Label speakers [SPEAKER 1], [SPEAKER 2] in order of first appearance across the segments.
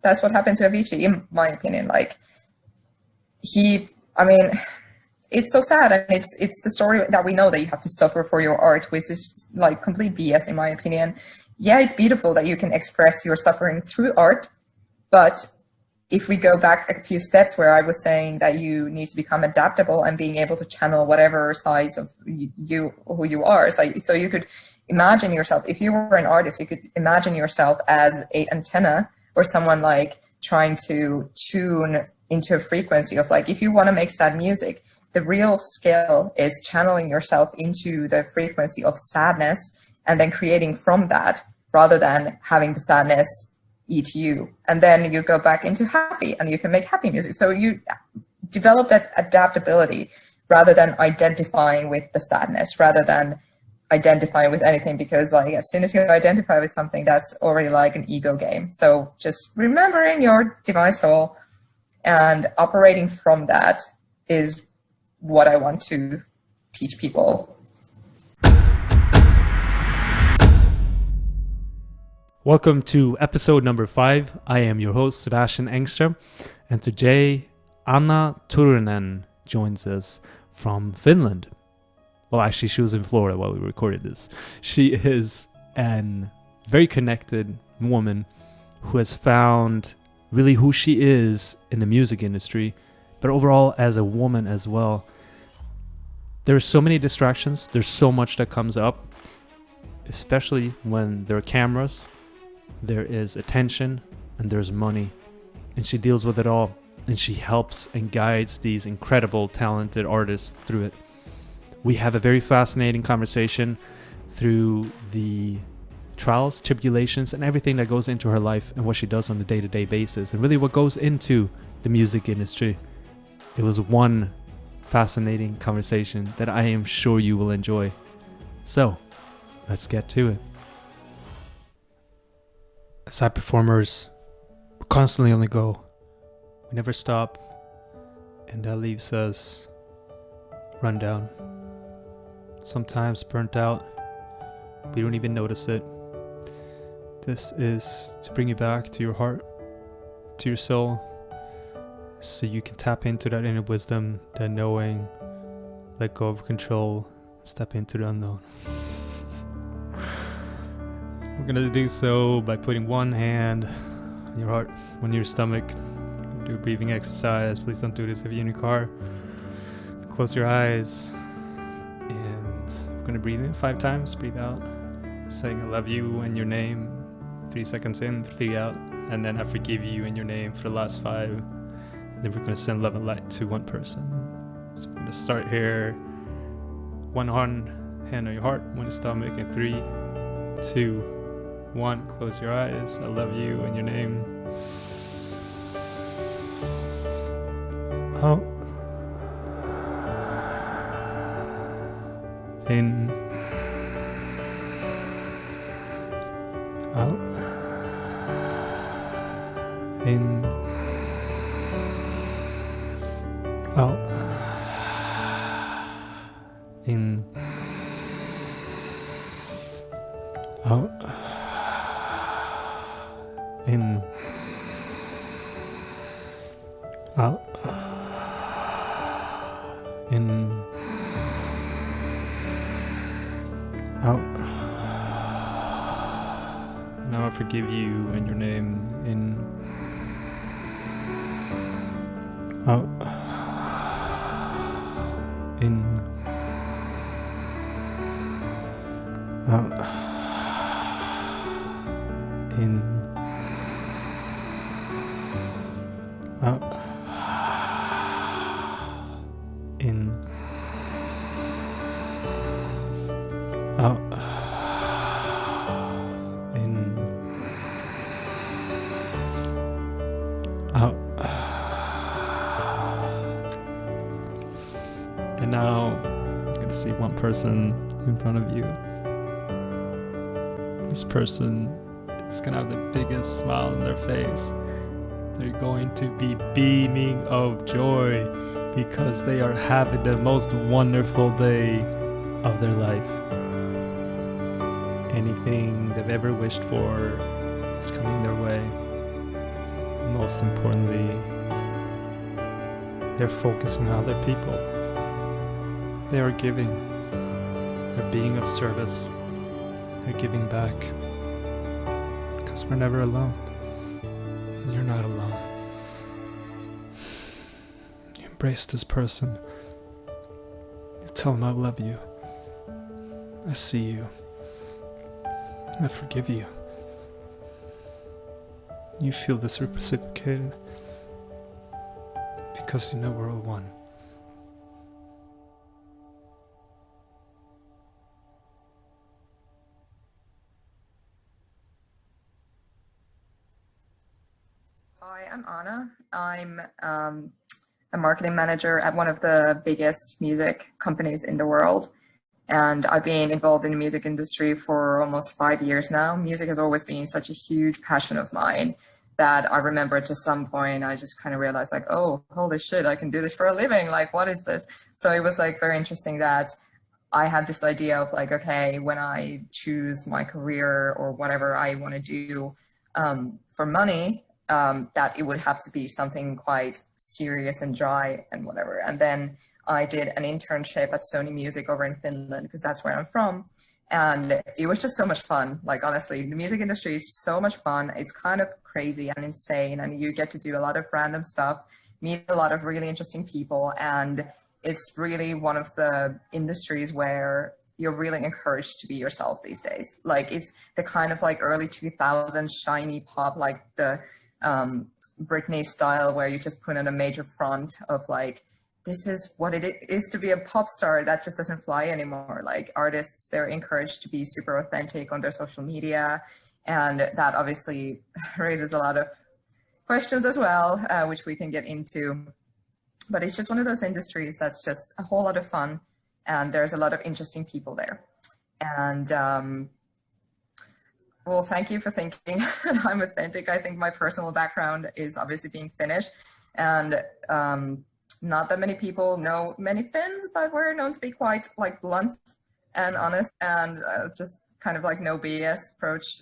[SPEAKER 1] that's what happened to Avicii, in my opinion. Like I mean, it's so sad, and it's the story that we know, that you have to suffer for your art, which is like complete BS in my opinion. Yeah, it's beautiful that you can express your suffering through art, but if we go back a few steps where I was saying that you need to become adaptable and being able to channel whatever size of you, who you are. It's like, so you could imagine yourself, if you were an artist, you could imagine yourself as a antenna, or someone like trying to tune into a frequency of, like, if you want to make sad music, the real skill is channeling yourself into the frequency of sadness and then creating from that, rather than having the sadness eat you, and then you go back into happy and you can make happy music. So you develop that adaptability, rather than identifying with the sadness, rather than identifying with anything, because like as soon as you identify with something, that's already like an ego game. So just remembering your divine soul and operating from that is what I want to teach people.
[SPEAKER 2] Welcome to episode number 5. I am your host, Sebastian Engstrom, and today Anna Turunen joins us from Finland. Well, actually, she was in Florida while we recorded this. She is a very connected woman who has found really who she is in the music industry, but overall as a woman as well. There's so many distractions. There's so much that comes up, especially when there are cameras. There is attention and there's money, and she deals with it all, and she helps and guides these incredible talented artists through it. We have a very fascinating conversation through the trials, tribulations, and everything that goes into her life and what she does on a day-to-day basis, and really what goes into the music industry. It was one fascinating conversation that I am sure you will enjoy. So let's get to it. As high performers, we're constantly on the go. We never stop, and that leaves us run down. Sometimes burnt out. We don't even notice it. This is to bring you back to your heart, to your soul, so you can tap into that inner wisdom, that knowing, let go of control, step into the unknown. We're gonna do so by putting one hand on your heart, one on your stomach. Do a breathing exercise. Please don't do this if you're in your car. Close your eyes, and we're gonna breathe in 5 times. Breathe out, saying I love you and your name. 3 seconds in, 3 out, and then I forgive you and your name for the last 5. And then we're gonna send love and light to one person. So we're gonna start here. One hand on your heart, one on your stomach, and 3, 2, 1. Close your eyes. I love you and your name. Out. In. Out. In. Out. In. Out. In. Out. In. Out. Now I forgive you and your name. In. Out. In. Out. In. Out. In. Out. In. Out. And now you're going to see one person in front of you. This person is going to have the biggest smile on their face. They're going to be beaming of joy because they are having the most wonderful day of their life. Anything they've ever wished for is coming their way. most importantly, they're focusing on other people. They are giving. They're being of service. They're giving back. Because we're never alone. And you're not alone. You embrace this person. You tell them I love you. I see you. I forgive you. You feel this reciprocated because you know we're all one.
[SPEAKER 1] Hi, I'm Anna. I'm a marketing manager at one of the biggest music companies in the world. And I've been involved in the music industry for almost 5 years now. Music has always been such a huge passion of mine that I remember at some point I just kind of realized like, oh, holy shit, I can do this for a living. Like, what is this? So it was like very interesting that I had this idea of like, okay, when I choose my career or whatever I want to do for money, that it would have to be something quite serious and dry and whatever. And then I did an internship at Sony Music over in Finland because that's where I'm from. And it was just so much fun. Like, honestly, the music industry is so much fun. It's kind of crazy and insane. And you get to do a lot of random stuff, meet a lot of really interesting people. And it's really one of the industries where you're really encouraged to be yourself these days. Like, it's the kind of like early 2000s shiny pop, like the Britney style, where you just put on a major front of like, this is what it is to be a pop star. That just doesn't fly anymore. Like, artists, they're encouraged to be super authentic on their social media. And that obviously raises a lot of questions as well, which we can get into. But it's just one of those industries that's just a whole lot of fun. And there's a lot of interesting people there. And well, thank you for thinking I'm authentic. I think my personal background is obviously being Finnish. And not that many people know many Finns, but we're known to be quite like blunt and honest and just kind of like no BS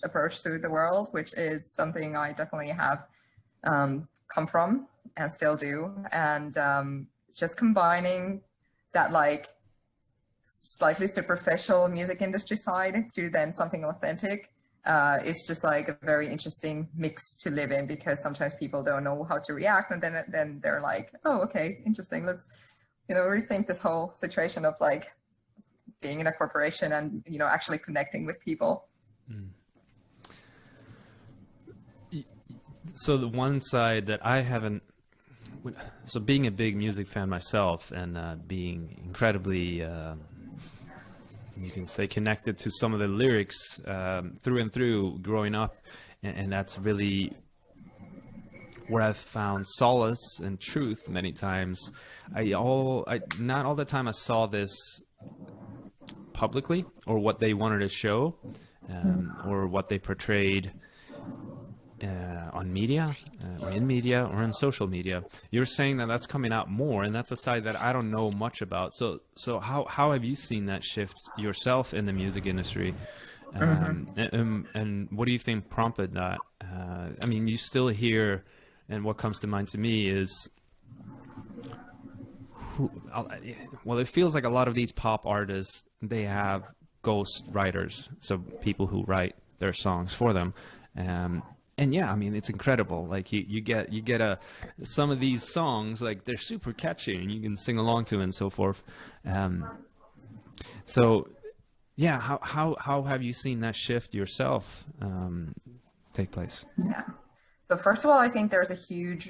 [SPEAKER 1] approach to the world, which is something I definitely have come from and still do. And just combining that like slightly superficial music industry side to then something authentic. It's just like a very interesting mix to live in, because sometimes people don't know how to react, and then they're like, oh, okay, interesting. Let's, rethink this whole situation of like being in a corporation and, actually connecting with people.
[SPEAKER 2] Mm. So the one side that I haven't, so being a big music fan myself and being incredibly you can say connected to some of the lyrics through and through growing up, and that's really where I've found solace and truth many times. Not all the time I saw this publicly or what they wanted to show or what they portrayed on media, or in media, or in social media. You're saying that that's coming out more, and that's a side that I don't know much about. So how have you seen that shift yourself in the music industry? And what do you think prompted that? I mean, you still hear, and what comes to mind to me is, well, it feels like a lot of these pop artists, they have ghost writers, so people who write their songs for them. And yeah, I mean, it's incredible. Like you get some of these songs, like they're super catchy and you can sing along to and so forth. So yeah, how have you seen that shift yourself take place?
[SPEAKER 1] Yeah. So first of all, I think there's a huge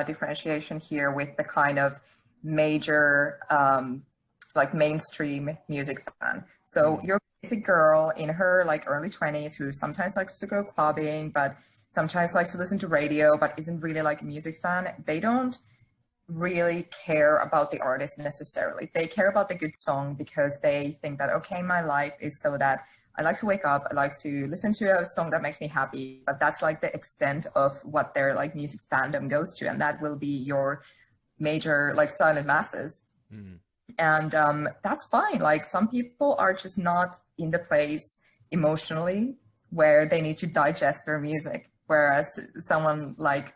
[SPEAKER 1] differentiation here with the kind of major like mainstream music fan. So you're a basic girl in her like early 20s who sometimes likes to go clubbing, but sometimes likes to listen to radio, but isn't really like a music fan. They don't really care about the artist necessarily. They care about the good song because they think that, okay, my life is so that I like to wake up, I like to listen to a song that makes me happy, but that's like the extent of what their like music fandom goes to. And that will be your major like silent masses. And that's fine. Like, some people are just not in the place emotionally where they need to digest their music. Whereas someone like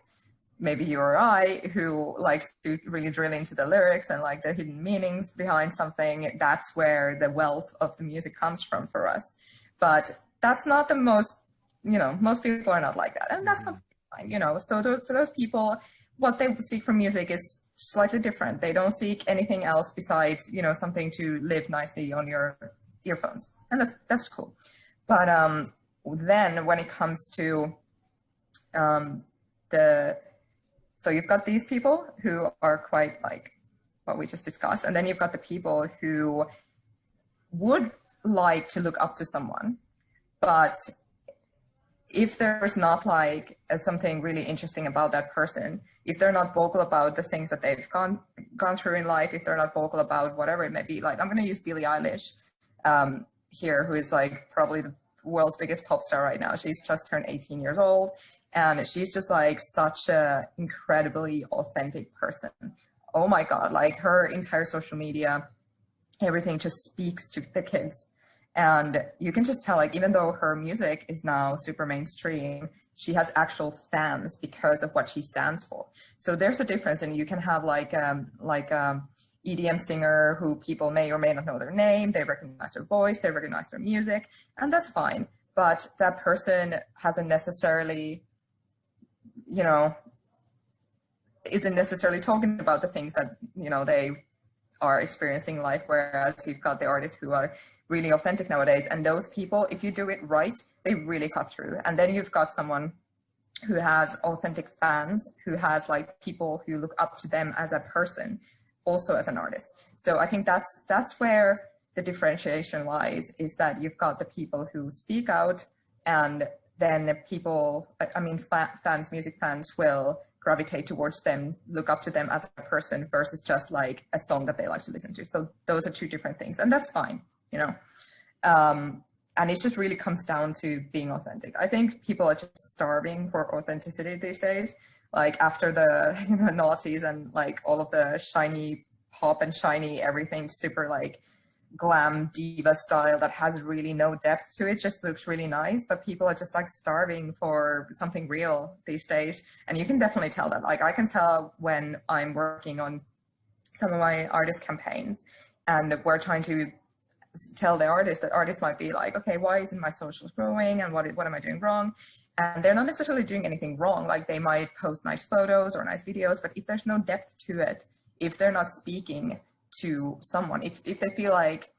[SPEAKER 1] maybe you or I, who likes to really drill into the lyrics and like the hidden meanings behind something. That's where the wealth of the music comes from for us. But that's not the most, most people are not like that. And that's completely fine, So for those people, what they seek from music is slightly different. They don't seek anything else besides, something to live nicely on your earphones. And that's cool. But then when it comes to so you've got these people who are quite like what we just discussed, and then you've got the people who would like to look up to someone, but if there's not like something really interesting about that person, if they're not vocal about the things that they've gone through in life, if they're not vocal about whatever it may be, like I'm going to use Billie Eilish here, who is like probably the world's biggest pop star right now. She's just turned 18 years old, and she's just like such a incredibly authentic person. Oh my God, like her entire social media, everything just speaks to the kids. And you can just tell, like, even though her music is now super mainstream, she has actual fans because of what she stands for. So there's a difference, and you can have like EDM singer who people may or may not know their name, they recognize their voice, they recognize their music, and that's fine. But that person hasn't necessarily, isn't necessarily talking about the things that, they are experiencing in life, whereas you've got the artists who are really authentic nowadays. And those people, if you do it right, they really cut through. And then you've got someone who has authentic fans, who has like people who look up to them as a person, also as an artist. So I think that's where the differentiation lies, is that you've got the people who speak out, and then people, fans, music fans will gravitate towards them, look up to them as a person versus just like a song that they like to listen to. So those are two different things, and that's fine, and it just really comes down to being authentic. I think people are just starving for authenticity these days. Like after the Nazis and like all of the shiny pop and shiny everything, super like glam diva style that has really no depth to it, just looks really nice, but people are just like starving for something real these days. And you can definitely tell that. Like I can tell when I'm working on some of my artist campaigns and we're trying to tell the artist that artists might be like, okay, why isn't my socials growing, and what am I doing wrong? And they're not necessarily doing anything wrong. Like they might post nice photos or nice videos, but if there's no depth to it, if they're not speaking to someone, if they feel like,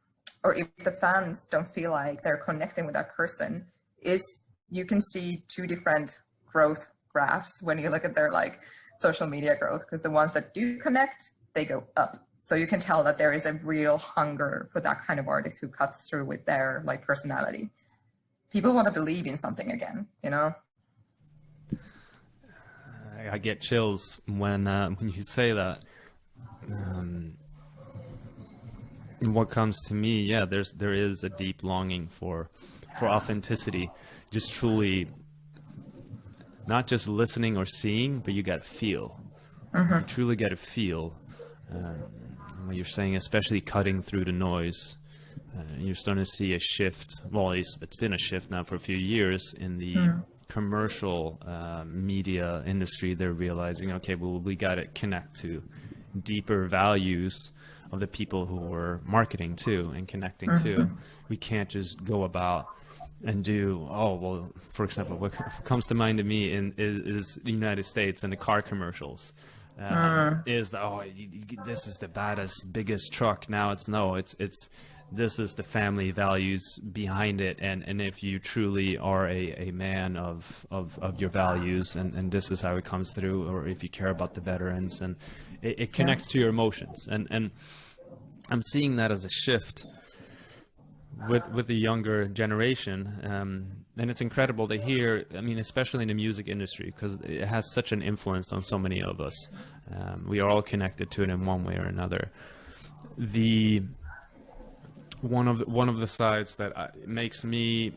[SPEAKER 1] or if the fans don't feel like they're connecting with that person, you can see two different growth graphs when you look at their like social media growth, because the ones that do connect, they go up. So you can tell that there is a real hunger for that kind of artist who cuts through with their like personality. People want to believe in something again,
[SPEAKER 2] I get chills when you say that. What comes to me, yeah, there is a deep longing for authenticity, just truly not just listening or seeing, but you got to feel. You truly got to feel. What you're saying, especially cutting through the noise, you're starting to see a shift. Well, it's been a shift now for a few years in the commercial media industry. They're realizing, okay, well, we got to connect to deeper values of the people who we're marketing to and connecting to. We can't just go about and do, for example, what comes to mind to me is the United States and the car commercials. Is this is the baddest, biggest truck. Now it's this is the family values behind it, and if you truly are a man of your values, and this is how it comes through, or if you care about the veterans, and it connects to your emotions, and I'm seeing that as a shift with the younger generation, and it's incredible to hear. I mean, especially in the music industry, because it has such an influence on so many of us. We are all connected to it in one way or another. One of the sides that makes me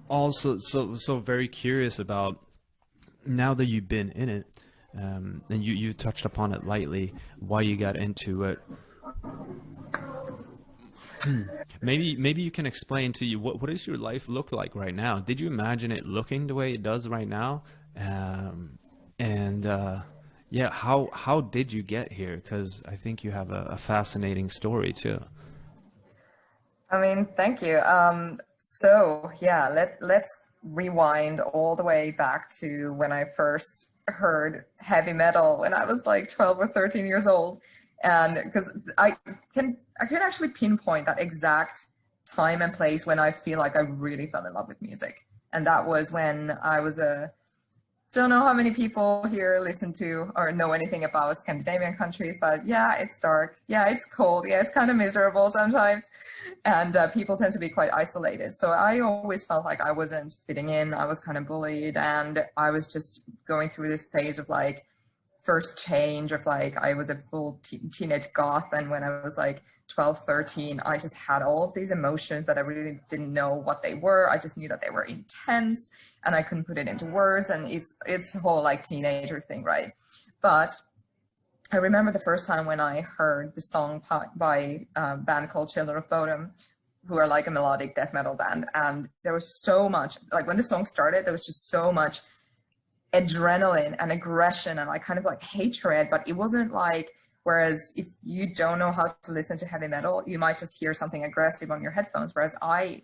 [SPEAKER 2] also so very curious about, now that you've been in it, and you touched upon it lightly, why you got into it. Maybe you can explain to you what does your life look like right now? Did you imagine it looking the way it does right now? And yeah, how did you get here? Because I think you have a fascinating story too.
[SPEAKER 1] I mean, thank you. So yeah, let's rewind all the way back to when I first heard heavy metal when I was like 12 or 13 years old. And because I can actually pinpoint that exact time and place when I feel like I really fell in love with music. And that was when I was a don't know how many people here listen to or know anything about Scandinavian countries, but yeah, it's dark. Yeah, it's cold. Yeah, it's kind of miserable sometimes. And people tend to be quite isolated. So I always felt like I wasn't fitting in. I was kind of bullied. And I was just going through this phase of like, first change of like I was a full teenage goth, and when I was like 12, 13, I just had all of these emotions that I really didn't know what they were. I just knew that they were intense and I couldn't put it into words, and it's a whole like teenager thing, right? But I remember the first time when I heard the song by a band called Children of Bodom, who are like a melodic death metal band, and there was so much like when the song started there was just so much adrenaline and aggression and like kind of like hatred, but it wasn't like, whereas if you don't know how to listen to heavy metal, you might just hear something aggressive on your headphones, whereas I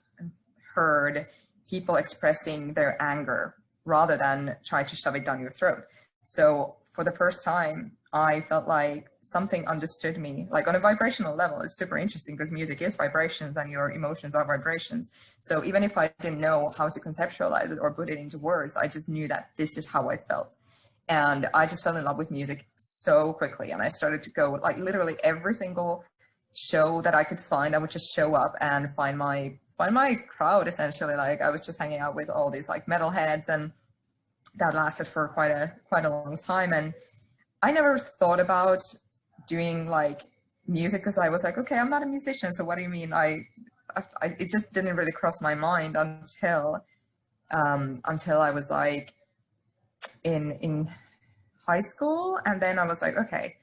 [SPEAKER 1] heard people expressing their anger rather than try to shove it down your throat. So for the first time, I felt like something understood me, like on a vibrational level. It's super interesting because music is vibrations and your emotions are vibrations. So even if I didn't know how to conceptualize it or put it into words, I just knew that this is how I felt. And I just fell in love with music so quickly. And I started to go like literally every single show that I could find. I would just show up and find my crowd essentially. Like I was just hanging out with all these like metalheads, and that lasted for quite a long time. And I never thought about doing like music because I was like, okay, I'm not a musician. So what do you mean? It just didn't really cross my mind until I was like in high school. And then I was like, okay,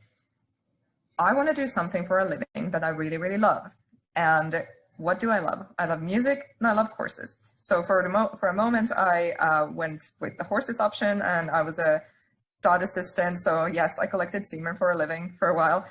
[SPEAKER 1] I want to do something for a living that I really, really love. And what do I love? I love music and I love horses. So for a moment, I went with the horses option, and I was a stud assistant. So yes, I collected semen for a living for a while,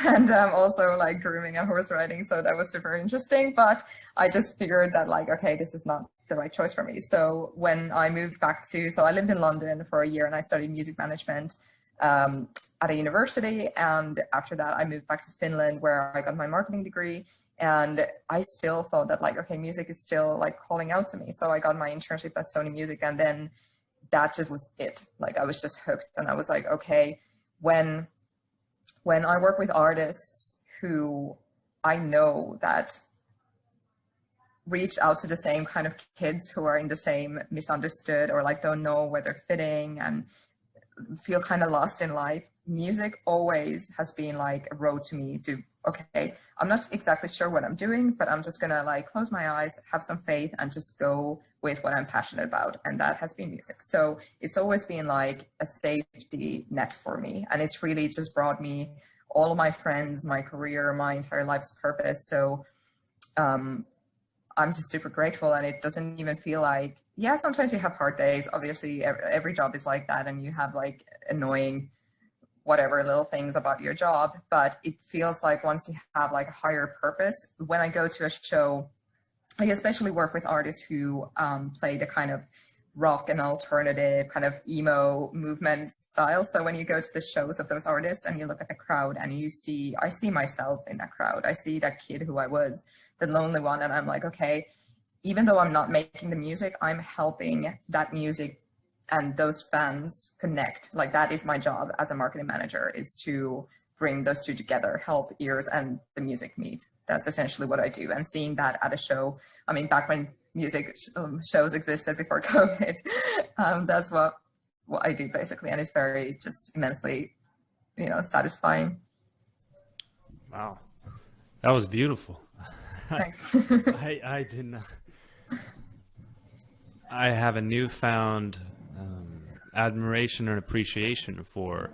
[SPEAKER 1] and also like grooming and horse riding. So that was super interesting. But I just figured that like, okay, this is not the right choice for me. So when I moved back so I lived in London for a year and I studied music management at a university. And after that, I moved back to Finland where I got my marketing degree. And I still thought that like, okay, music is still like calling out to me. So I got my internship at Sony Music, and then that just was it. Like I was just hooked, and I was like, okay, when I work with artists who I know that reach out to the same kind of kids who are in the same misunderstood or like don't know where they're fitting and feel kind of lost in life, music always has been like a road to me to, okay, I'm not exactly sure what I'm doing, but I'm just gonna like close my eyes, have some faith, and just go with what I'm passionate about. And that has been music. So it's always been like a safety net for me. And it's really just brought me all of my friends, my career, my entire life's purpose. So I'm just super grateful, and it doesn't even feel like, yeah, sometimes you have hard days. Obviously, every job is like that, and you have like annoying whatever little things about your job, but it feels like once you have like a higher purpose, when I go to a show, I especially work with artists who play the kind of rock and alternative kind of emo movement style. So when you go to the shows of those artists and you look at the crowd and I see myself in that crowd. I see that kid who I was, the lonely one. And I'm like, okay, even though I'm not making the music, I'm helping that music and those fans connect. Like that is my job as a marketing manager, is to bring those two together, help ears and the music meet. That's essentially what I do. And seeing that at a show, I mean, back when music shows existed before COVID, that's what I do basically. And it's very just immensely, satisfying.
[SPEAKER 2] Wow, that was beautiful.
[SPEAKER 1] Thanks.
[SPEAKER 2] I didn't. I have a newfound admiration and appreciation for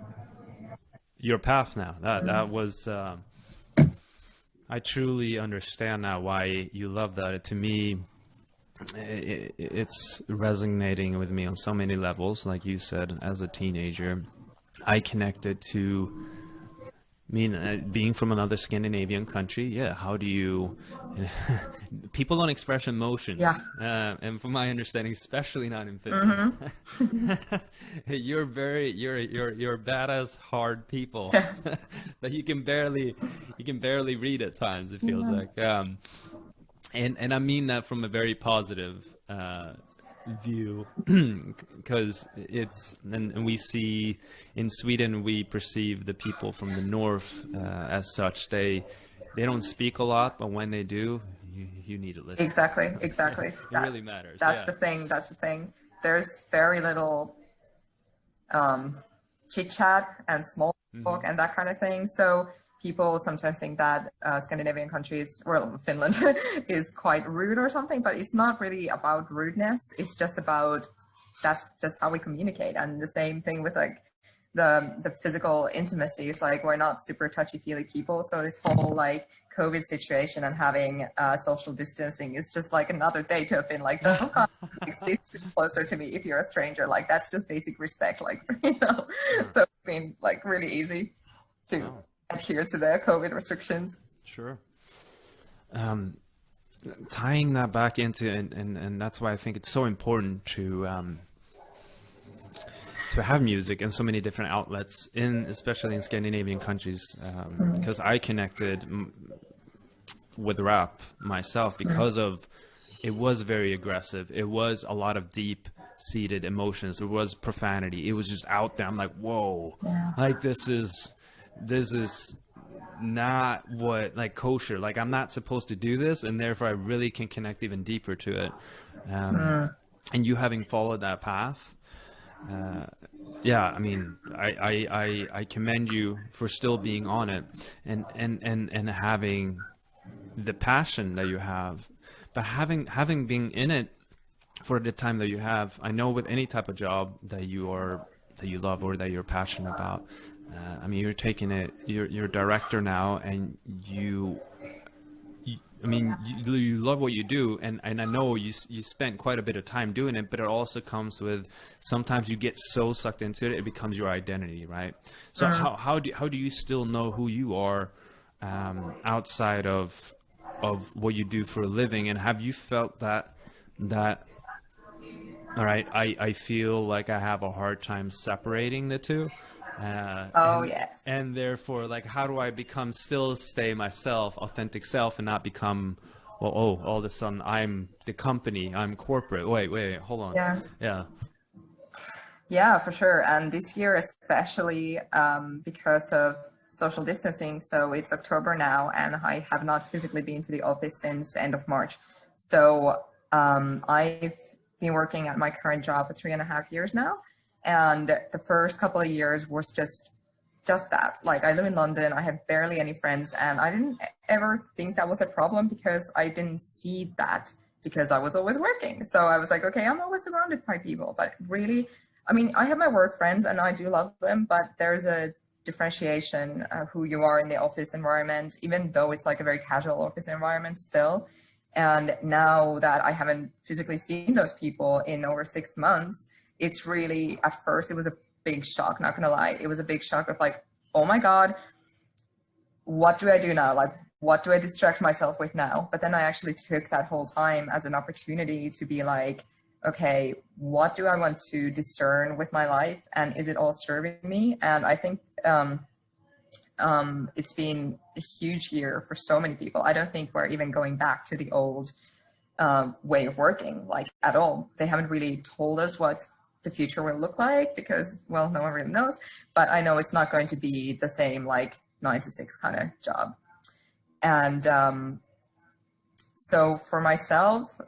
[SPEAKER 2] your path now. That was I truly understand now why you love that. To me, it's resonating with me on so many levels. Like you said, as a teenager, I connected to, I mean, being from another Scandinavian country, yeah, how do you, people don't express emotions.
[SPEAKER 1] Yeah.
[SPEAKER 2] And from my understanding, especially not in Finland,
[SPEAKER 1] Mm-hmm.
[SPEAKER 2] you're badass, hard people
[SPEAKER 1] Yeah.
[SPEAKER 2] that you can barely read at times, it feels
[SPEAKER 1] Yeah.
[SPEAKER 2] like. And I mean that from a very positive view, because and we see in Sweden, we perceive the people from the north as such. They don't speak a lot, but when they do, you need to listen.
[SPEAKER 1] Exactly, exactly.
[SPEAKER 2] It
[SPEAKER 1] That,
[SPEAKER 2] really matters.
[SPEAKER 1] that's
[SPEAKER 2] Yeah.
[SPEAKER 1] the thing. That's the thing. There's very little chit chat and small talk and that kind of thing. So people sometimes think that Scandinavian countries, well, Finland, is quite rude or something, but it's not really about rudeness. It's just about that's just how we communicate. And the same thing with like the physical intimacy. It's like we're not super touchy feely people. So this whole like COVID situation and having social distancing is just like another day to have been like, don't come like, stay closer to me if you're a stranger. Like that's just basic respect. Like so it's been like really easy to adhere to the COVID restrictions.
[SPEAKER 2] Sure. Tying that back into, and that's why I think it's so important to have music and so many different outlets especially in Scandinavian countries, because I connected with rap myself because of it was very aggressive. It was a lot of deep seated emotions. It was profanity. It was just out there. I'm like, whoa, like this is not what like kosher. Like I'm not supposed to do this, and therefore I really can connect even deeper to it. And you having followed that path, yeah, I mean, I commend you for still being on it and having the passion that you have, but having been in it for the time that you have. I know with any type of job that you love or that you're passionate about. I mean, you're taking it. You're a director now, and I mean, you love what you do, and I know you spent quite a bit of time doing it, but it also comes with sometimes you get so sucked into it, it becomes your identity, right? So how do you still know who you are outside of what you do for a living? And have you felt that all right, I feel like I have a hard time separating the two?
[SPEAKER 1] Yes.
[SPEAKER 2] And therefore, like, how do I stay myself, authentic self, and not become, well, oh, all of a sudden I'm the company, I'm corporate. Wait, hold on.
[SPEAKER 1] Yeah, for sure. And this year, especially because of social distancing. So it's October now, and I have not physically been to the office since end of March. So I've been working at my current job for 3.5 years now. And the first couple of years was just that. Like I live in London, I have barely any friends, and I didn't ever think that was a problem because I didn't see that because I was always working. So I was like, okay, I'm always surrounded by people. But really, I mean, I have my work friends and I do love them, but there's a differentiation of who you are in the office environment, even though it's like a very casual office environment still. And now that I haven't physically seen those people in over 6 months, it's really, at first, it was a big shock, not gonna lie. It was a big shock of like, oh my God, what do I do now? Like, what do I distract myself with now? But then I actually took that whole time as an opportunity to be like, okay, what do I want to discern with my life? And is it all serving me? And I think it's been a huge year for so many people. I don't think we're even going back to the old way of working, like at all. They haven't really told us what the future will look like because, well, no one really knows. But I know it's not going to be the same like 9 to 6 kind of job. And so for myself,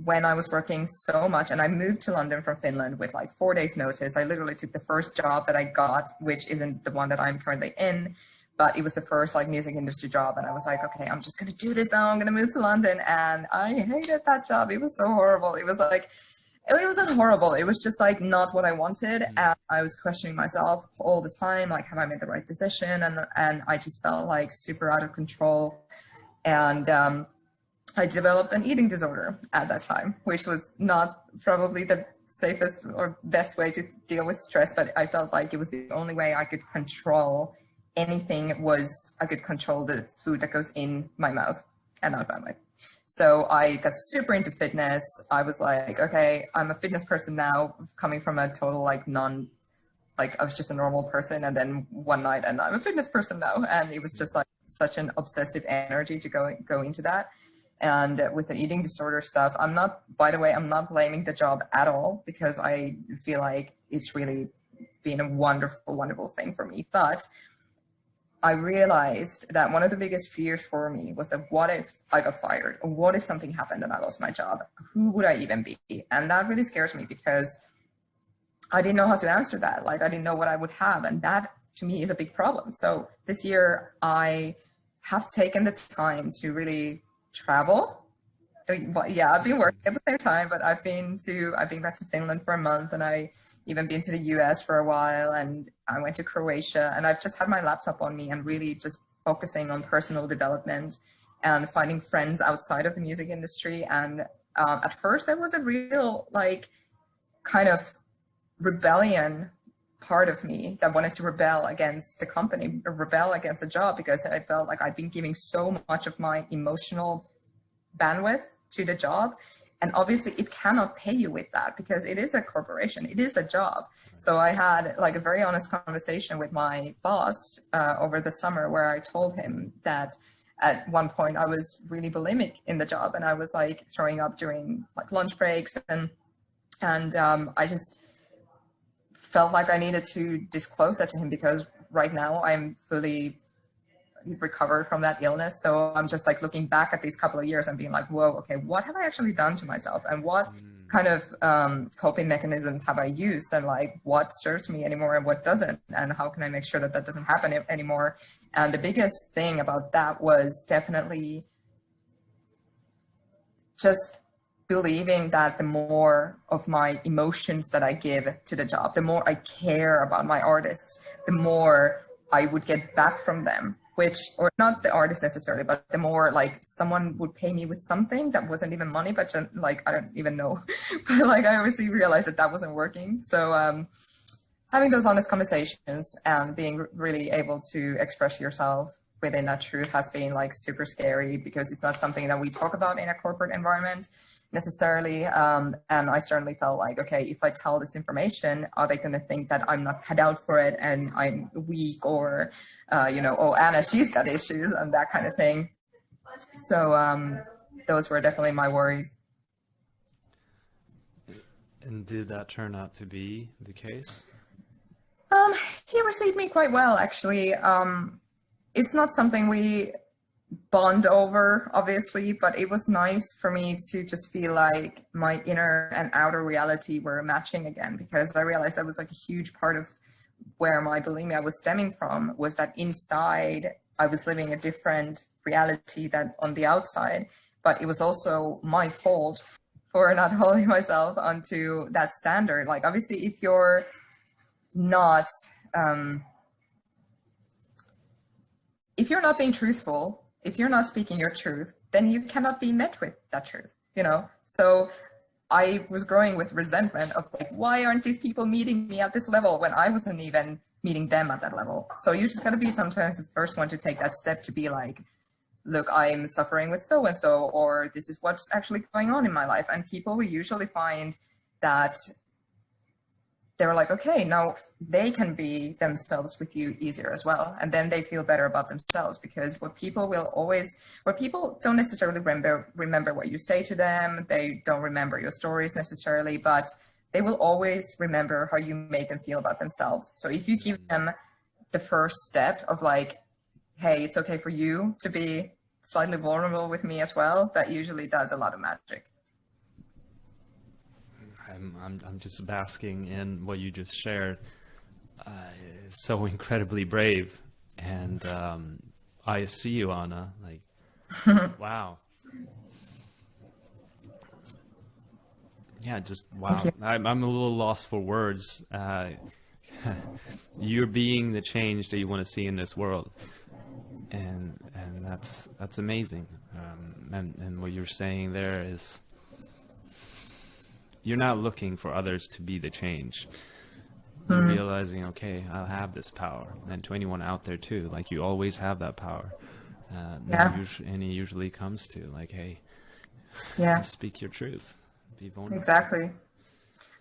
[SPEAKER 1] when I was working so much, and I moved to London from Finland with like 4 days notice, I literally took the first job that I got, which isn't the one that I'm currently in, but it was the first like music industry job. And I was like, okay, I'm just going to do this now. I'm going to move to London. And I hated that job. It was so horrible. It was like, it wasn't horrible. It was just like not what I wanted. And I was questioning myself all the time. Like, have I made the right decision? And I just felt like super out of control. And I developed an eating disorder at that time, which was not probably the safest or best way to deal with stress, but I felt like it was the only way I could control anything. Was I could control the food that goes in my mouth and out my mouth. So I got super into fitness. I was like, okay, I'm a fitness person now, coming from a total like I was just a normal person, and then one night and I'm a fitness person now. And it was just like such an obsessive energy to go into that. And with the eating disorder stuff, by the way, I'm not blaming the job at all, because I feel like it's really been a wonderful, wonderful thing for me. But I realized that one of the biggest fears for me was that what if I got fired? Or what if something happened and I lost my job? Who would I even be? And that really scares me, because I didn't know how to answer that. Like, I didn't know what I would have. And that to me is a big problem. So this year I have taken the time to really travel. Yeah, I've been working at the same time, but I've been back to Finland for a month, and I even been to the US for a while, and I went to Croatia, and I've just had my laptop on me and really just focusing on personal development and finding friends outside of the music industry. And at first there was a real like kind of rebellion part of me that wanted to rebel against the company, or rebel against the job, because I felt like I'd been giving so much of my emotional bandwidth to the job. And obviously it cannot pay you with that, because it is a corporation, it is a job. So I had like a very honest conversation with my boss over the summer, where I told him that at one point I was really bulimic in the job, and I was like throwing up during like lunch breaks, and I just felt like I needed to disclose that to him, because right now I'm fully recovered from that illness. So I'm just like looking back at these couple of years and being like, whoa, okay, what have I actually done to myself, and what kind of coping mechanisms have I used, and like what serves me anymore and what doesn't, and how can I make sure that that doesn't happen anymore. And the biggest thing about that was definitely just believing that the more of my emotions that I give to the job, the more I care about my artists, the more I would get back from them, or not the artist necessarily, but the more like someone would pay me with something that wasn't even money, but just, like, I don't even know. But like, I obviously realized that that wasn't working. So having those honest conversations and being really able to express yourself within that truth has been like super scary, because it's not something that we talk about in a corporate environment necessarily. And I certainly felt like, okay, if I tell this information, are they going to think that I'm not cut out for it and I'm weak, or, oh, Anna, she's got issues, and that kind of thing. So those were definitely my worries.
[SPEAKER 2] And did that turn out to be the case?
[SPEAKER 1] He received me quite well, actually. It's not something we bond over, obviously, but it was nice for me to just feel like my inner and outer reality were matching again, because I realized that was like a huge part of where my bulimia was stemming from, was that inside I was living a different reality than on the outside. But it was also my fault for not holding myself onto that standard. Like, obviously, if you're not being truthful, if you're not speaking your truth, then you cannot be met with that truth, So I was growing with resentment of like, why aren't these people meeting me at this level when I wasn't even meeting them at that level? So you just got to be sometimes the first one to take that step to be like, look, I'm suffering with so-and-so, or this is what's actually going on in my life. And people will usually find that they're like, okay, now they can be themselves with you easier as well. And then they feel better about themselves, because what people don't necessarily remember what you say to them. They don't remember your stories necessarily, but they will always remember how you made them feel about themselves. So if you give them the first step of like, hey, it's okay for you to be slightly vulnerable with me as well, that usually does a lot of magic.
[SPEAKER 2] I'm just basking in what you just shared. So incredibly brave, and I see you, Anna. Like, wow. Yeah, just wow. I'm a little lost for words. You're being the change that you want to see in this world. and that's amazing. And what you're saying there is, you're not looking for others to be the change. You're realizing, okay, I have this power, and to anyone out there too, like, you always have that power. And it usually comes to, like, hey, speak your truth, be vulnerable.
[SPEAKER 1] Exactly.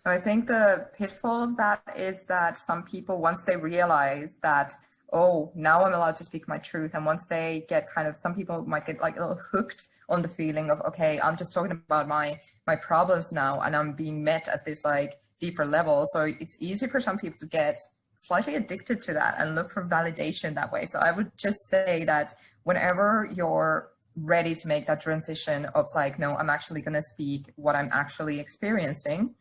[SPEAKER 1] I think the pitfall of that is that some people, once they realize that, oh, now I'm allowed to speak my truth, and once they get kind of, some people might get like a little hooked on the feeling of, okay, I'm just talking about my problems now, and I'm being met at this like deeper level. So it's easy for some people to get slightly addicted to that and look for validation that way. So I would just say that whenever you're ready to make that transition of like, no, I'm actually going to speak what I'm actually experiencing,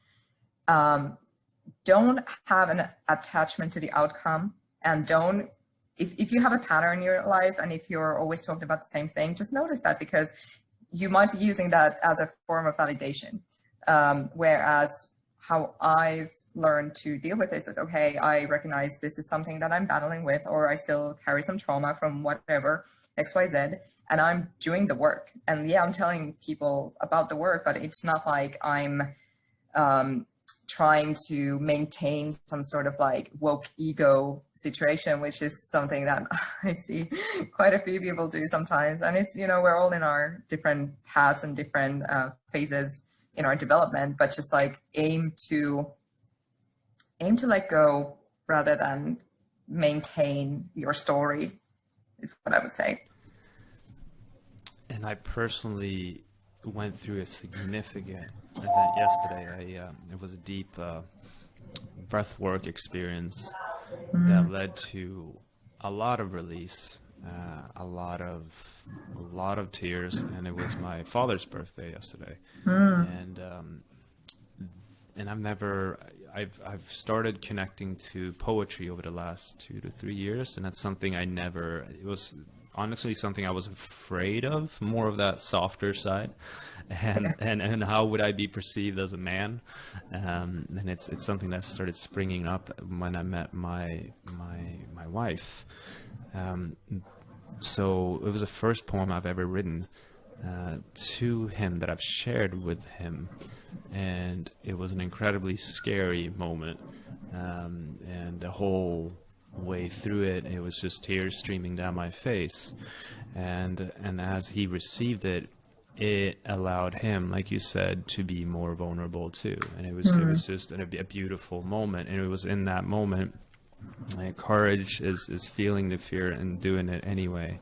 [SPEAKER 1] don't have an attachment to the outcome, and don't, if you have a pattern in your life and if you're always talking about the same thing, just notice that, because you might be using that as a form of validation. Whereas how I've learned to deal with this is, okay, I recognize this is something that I'm battling with, or I still carry some trauma from whatever, XYZ, and I'm doing the work. And yeah, I'm telling people about the work, but it's not like I'm trying to maintain some sort of like woke ego situation, which is something that I see quite a few people do sometimes. And it's, you know, we're all in our different paths and different phases in our development, but just like aim to let go rather than maintain your story is what I would say.
[SPEAKER 2] And I personally went through a significant event yesterday. It was a deep breath work experience that led to a lot of release, a lot of tears, and it was my father's birthday yesterday. And I've started connecting to poetry over the last 2 to 3 years, and that's something it was honestly something I was afraid of, more of that softer side, and how would I be perceived as a man, and it's something that started springing up when I met my wife. So it was the first poem I've ever written to him that I've shared with him, and it was an incredibly scary moment, and the whole way through it was just tears streaming down my face, and as he received it, it allowed him, like you said, to be more vulnerable too, and it was just a beautiful moment. And it was in that moment, like, courage is feeling the fear and doing it anyway.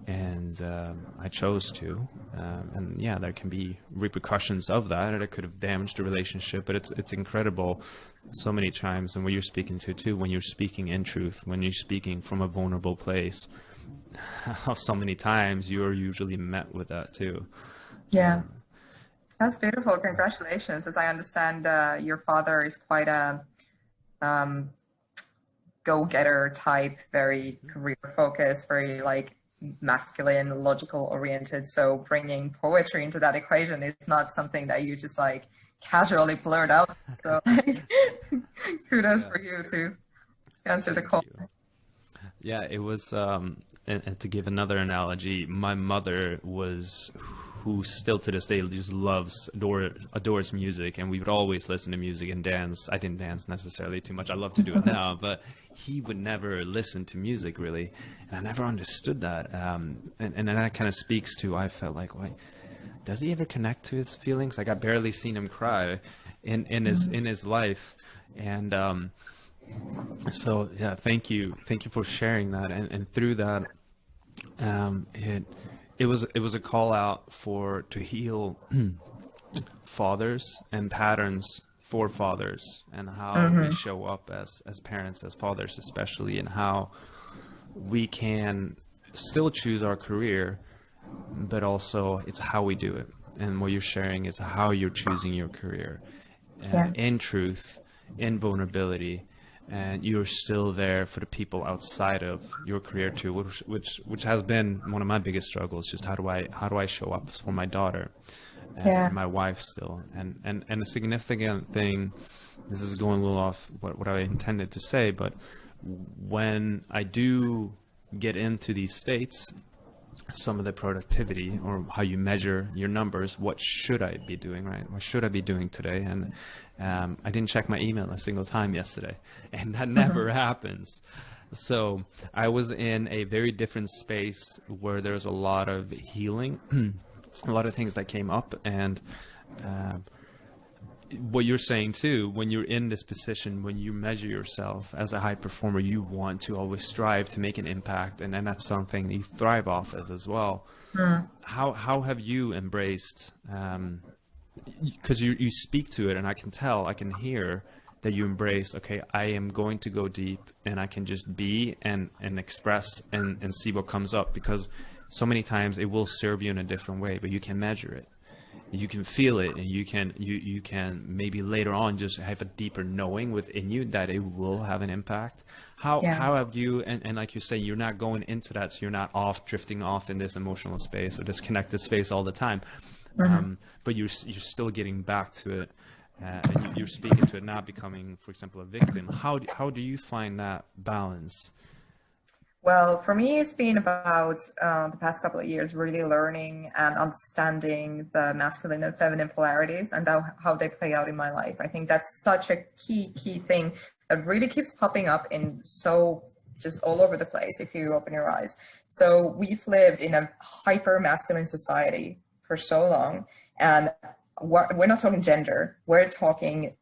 [SPEAKER 2] And I chose to, and yeah, there can be repercussions of that, and it could have damaged the relationship. But it's incredible, so many times, and what you're speaking to too, when you're speaking in truth, when you're speaking from a vulnerable place, how so many times you're usually met with that too.
[SPEAKER 1] Yeah, that's beautiful. Congratulations. As I understand, your father is quite a go-getter type, very career focused, very like masculine, logical oriented. So bringing poetry into that equation is not something that you just like casually blurt out. So like, kudos for you to answer the call.
[SPEAKER 2] Yeah, it was, and to give another analogy, my mother was, who still to this day just adores music, and we would always listen to music and dance. I didn't dance necessarily too much. I love to do it now, but he would never listen to music really, and I never understood that. And that kind of speaks to, I felt like, why does he ever connect to his feelings? Like, I barely seen him cry in his life, and so yeah, thank you for sharing that, and through that, it was a call out to heal fathers and patterns for fathers, and how we show up as parents, as fathers especially, and how we can still choose our career, but also it's how we do it. And what you're sharing is how you're choosing your career, in truth, in vulnerability, and you're still there for the people outside of your career too, which has been one of my biggest struggles. Just how do I show up for my daughter and my wife still, and a significant thing. This is going a little off what I intended to say, but when I do get into these states, some of the productivity or how you measure your numbers, what should I be doing, right? What should I be doing today? And I didn't check my email a single time yesterday, and that never happens. So I was in a very different space where there's a lot of healing, a lot of things that came up. And what you're saying too, when you're in this position, when you measure yourself as a high performer, you want to always strive to make an impact, and that's something you thrive off of as well. How have you embraced, because you speak to it, and I can hear that you embrace, okay, I am going to go deep, and I can just be and express and see what comes up, because so many times it will serve you in a different way, but you can measure it. You can feel it, and you can maybe later on just have a deeper knowing within you that it will have an impact. How have you, and like you say, you're not going into that, so you're not drifting off in this emotional space or disconnected space all the time, but you're still getting back to it, and you're speaking to it, not becoming, for example, a victim. How do you find that balance?
[SPEAKER 1] Well, for me, it's been about the past couple of years really learning and understanding the masculine and feminine polarities and how they play out in my life. I think that's such a key thing that really keeps popping up in just all over the place if you open your eyes. So we've lived in a hyper masculine society for so long, and we're not talking gender. We're talking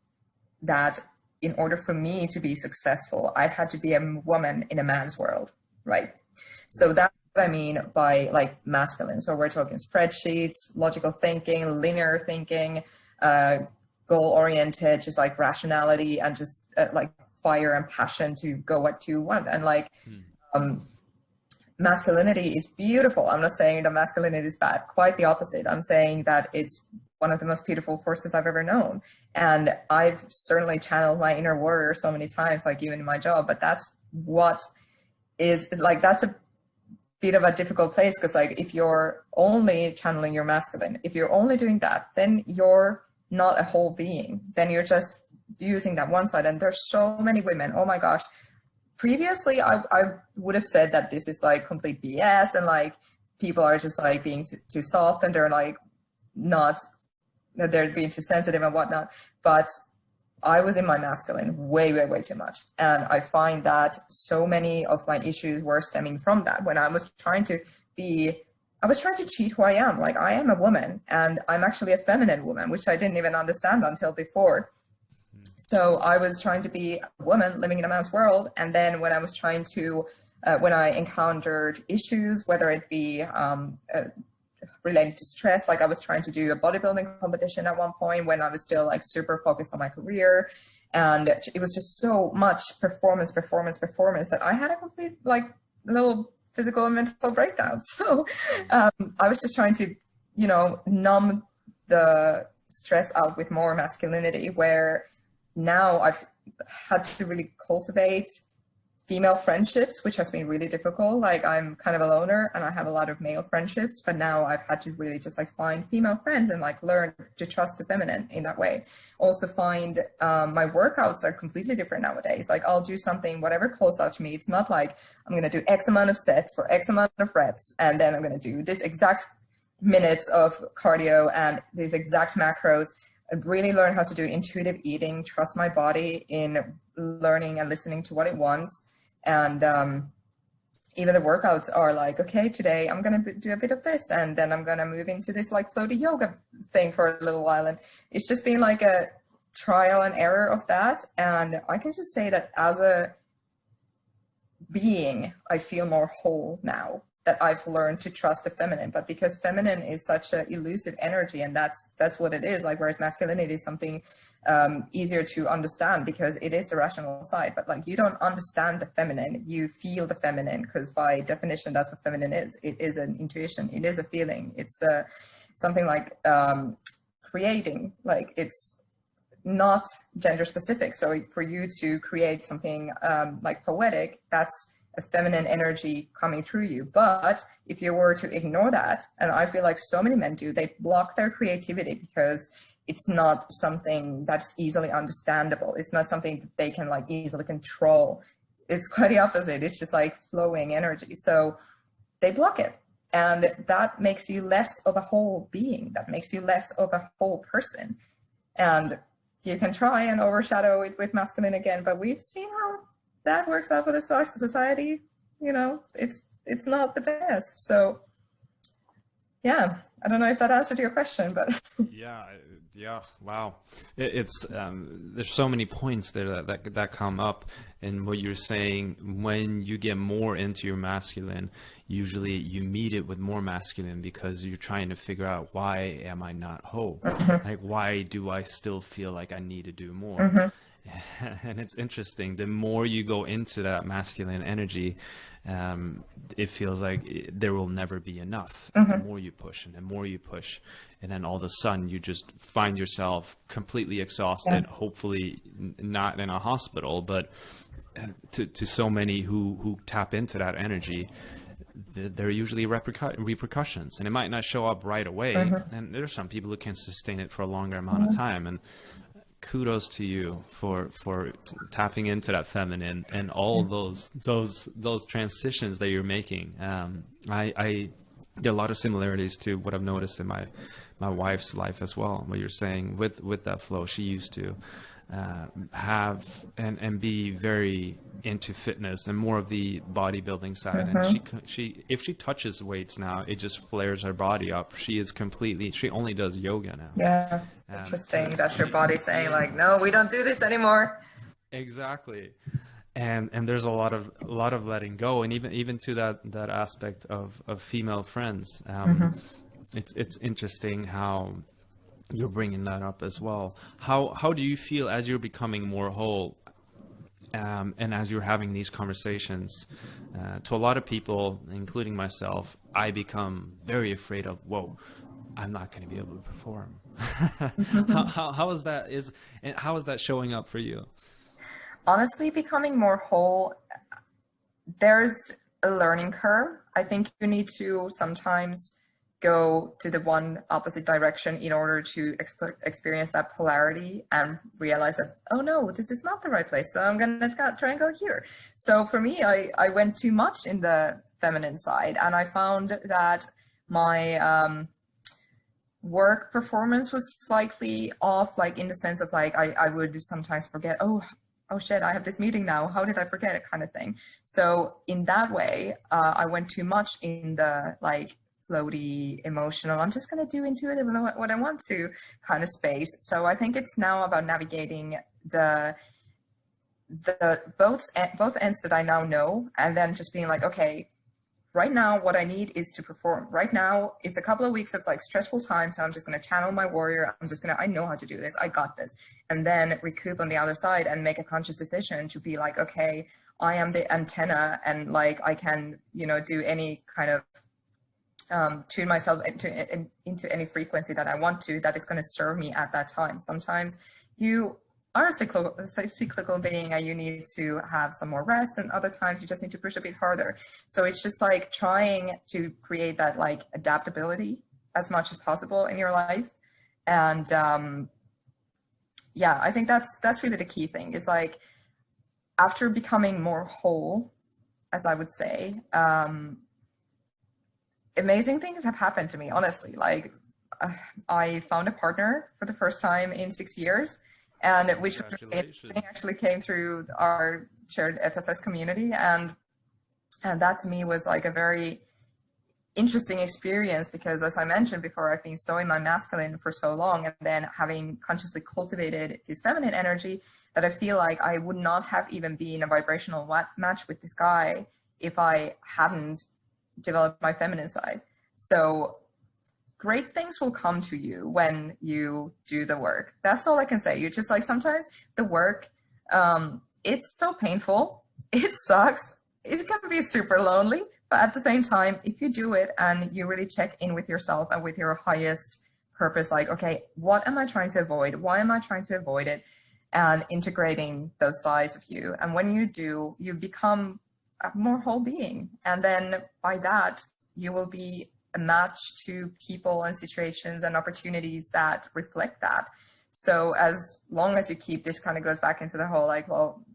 [SPEAKER 1] that in order for me to be successful, I've had to be a woman in a man's world. Right. So that's what I mean by like masculine. So we're talking spreadsheets, logical thinking, linear thinking, goal-oriented, just like rationality, and just like fire and passion to go what you want. And like masculinity is beautiful. I'm not saying that masculinity is bad. Quite the opposite. I'm saying that it's one of the most beautiful forces I've ever known. And I've certainly channeled my inner warrior so many times, like even in my job, but that's what is like, that's a bit of a difficult place, because like if you're only channeling your masculine, if you're only doing that, then you're not a whole being. Then you're just using that one side. And there's so many women, oh my gosh. Previously, I would have said that this is like complete BS, and like people are just like being too soft, and they're like they're being too sensitive and whatnot. But I was in my masculine way too much. And I find that so many of my issues were stemming from that. When I was trying to cheat who I am. Like, I am a woman, and I'm actually a feminine woman, which I didn't even understand until before. So I was trying to be a woman living in a man's world. And then when I was trying to, when I encountered issues, whether it be related to stress, like I was trying to do a bodybuilding competition at one point when I was still like super focused on my career, and it was just so much performance that I had a complete like little physical and mental breakdown. So I was just trying to, numb the stress out with more masculinity, where now I've had to really cultivate female friendships, which has been really difficult. Like, I'm kind of a loner and I have a lot of male friendships, but now I've had to really just like find female friends and like learn to trust the feminine in that way. Also find my workouts are completely different nowadays. Like, I'll do something, whatever calls out to me. It's not like I'm going to do X amount of sets for X amount of reps, and then I'm going to do this exact minutes of cardio and these exact macros. I really learn how to do intuitive eating, trust my body in learning and listening to what it wants. And even the workouts are like, okay, today I'm going to do a bit of this, and then I'm going to move into this like floaty yoga thing for a little while. And it's just been like a trial and error of that. And I can just say that as a being, I feel more whole now that I've learned to trust the feminine. But because feminine is such an elusive energy, and that's what it is, like, whereas masculinity is something easier to understand because it is the rational side. But like, you don't understand the feminine, you feel the feminine, because by definition that's what feminine is. It is an intuition, it is a feeling, it's something like creating. Like, it's not gender specific. So for you to create something like poetic, that's a feminine energy coming through you. But if you were to ignore that, and I feel like so many men do, they block their creativity because it's not something that's easily understandable. It's not something that they can like easily control. it's quite the opposite. It's just like flowing energy. So they block it. And that makes you less of a whole being. That makes you less of a whole person. And you can try and overshadow it with masculine again, but we've seen how that works out for the society. You know, it's not the best. So yeah, I don't know if that answered your question, but
[SPEAKER 2] yeah, wow. It's there's so many points there that come up in what you're saying. When you get more into your masculine, usually you meet it with more masculine because you're trying to figure out, why am I not whole? Like, why do I still feel like I need to do more? And it's interesting, the more you go into that masculine energy, it feels like there will never be enough. The more you push and the more you push, and then all of a sudden you just find yourself completely exhausted, hopefully not in a hospital, but to so many who tap into that energy, there are usually repercussions, and it might not show up right away. And there's some people who can sustain it for a longer amount of time. And kudos to you for tapping into that feminine and all those transitions that you're making. I there are a lot of similarities to what I've noticed in my wife's life as well. What you're saying with that flow, she used to have and be very into fitness and more of the bodybuilding side. And she if she touches weights now, it just flares her body up. She only does yoga now.
[SPEAKER 1] Yeah, interesting. That's her body saying like, no, we don't do this anymore.
[SPEAKER 2] Exactly. And there's a lot of letting go, and even to that aspect of female friends. It's interesting how you're bringing that up as well. How do you feel as you're becoming more whole, and as you're having these conversations? To a lot of people, including myself, I become very afraid of, whoa, I'm not going to be able to perform. How is that showing up for you?
[SPEAKER 1] Honestly, becoming more whole, there's a learning curve. I think you need to sometimes go to the one opposite direction in order to experience that polarity and realize that, oh no, this is not the right place, so I'm gonna try and go here. So for me, I went too much in the feminine side, and I found that my work performance was slightly off, like in the sense of like I would sometimes forget, oh shit, I have this meeting now, how did I forget it, kind of thing. So in that way, I went too much in the like floaty, emotional, I'm just going to do intuitive what I want to kind of space. So I think it's now about navigating the both ends that I now know, and then just being like, okay, right now what I need is to perform. Right now it's a couple of weeks of like stressful time, so I'm just going to channel my warrior. I know how to do this, I got this, and then recoup on the other side and make a conscious decision to be like, okay, I am the antenna, and like I can, do any kind of tune myself into any frequency that I want to, that is going to serve me at that time. Sometimes you are a cyclical being and you need to have some more rest, and other times you just need to push a bit harder. So it's just like trying to create that like adaptability as much as possible in your life. And yeah, I think that's really the key thing, is like, after becoming more whole, as I would say, amazing things have happened to me, honestly. Like, I found a partner for the first time in 6 years, and which actually came through our shared FFS community. And that to me was like a very interesting experience, because as I mentioned before, I've been so in my masculine for so long, and then having consciously cultivated this feminine energy, that I feel like I would not have even been a vibrational match with this guy if I hadn't develop my feminine side. So great things will come to you when you do the work. That's all I can say. You just like, sometimes the work, it's so painful, it sucks, it can be super lonely, but at the same time, if you do it and you really check in with yourself and with your highest purpose, like, okay, what am I trying to avoid? Why am I trying to avoid it? And integrating those sides of you. And when you do, you become a more whole being. And then by that, you will be a match to people and situations and opportunities that reflect that. So as long as you keep, this kind of goes back into the whole like, well,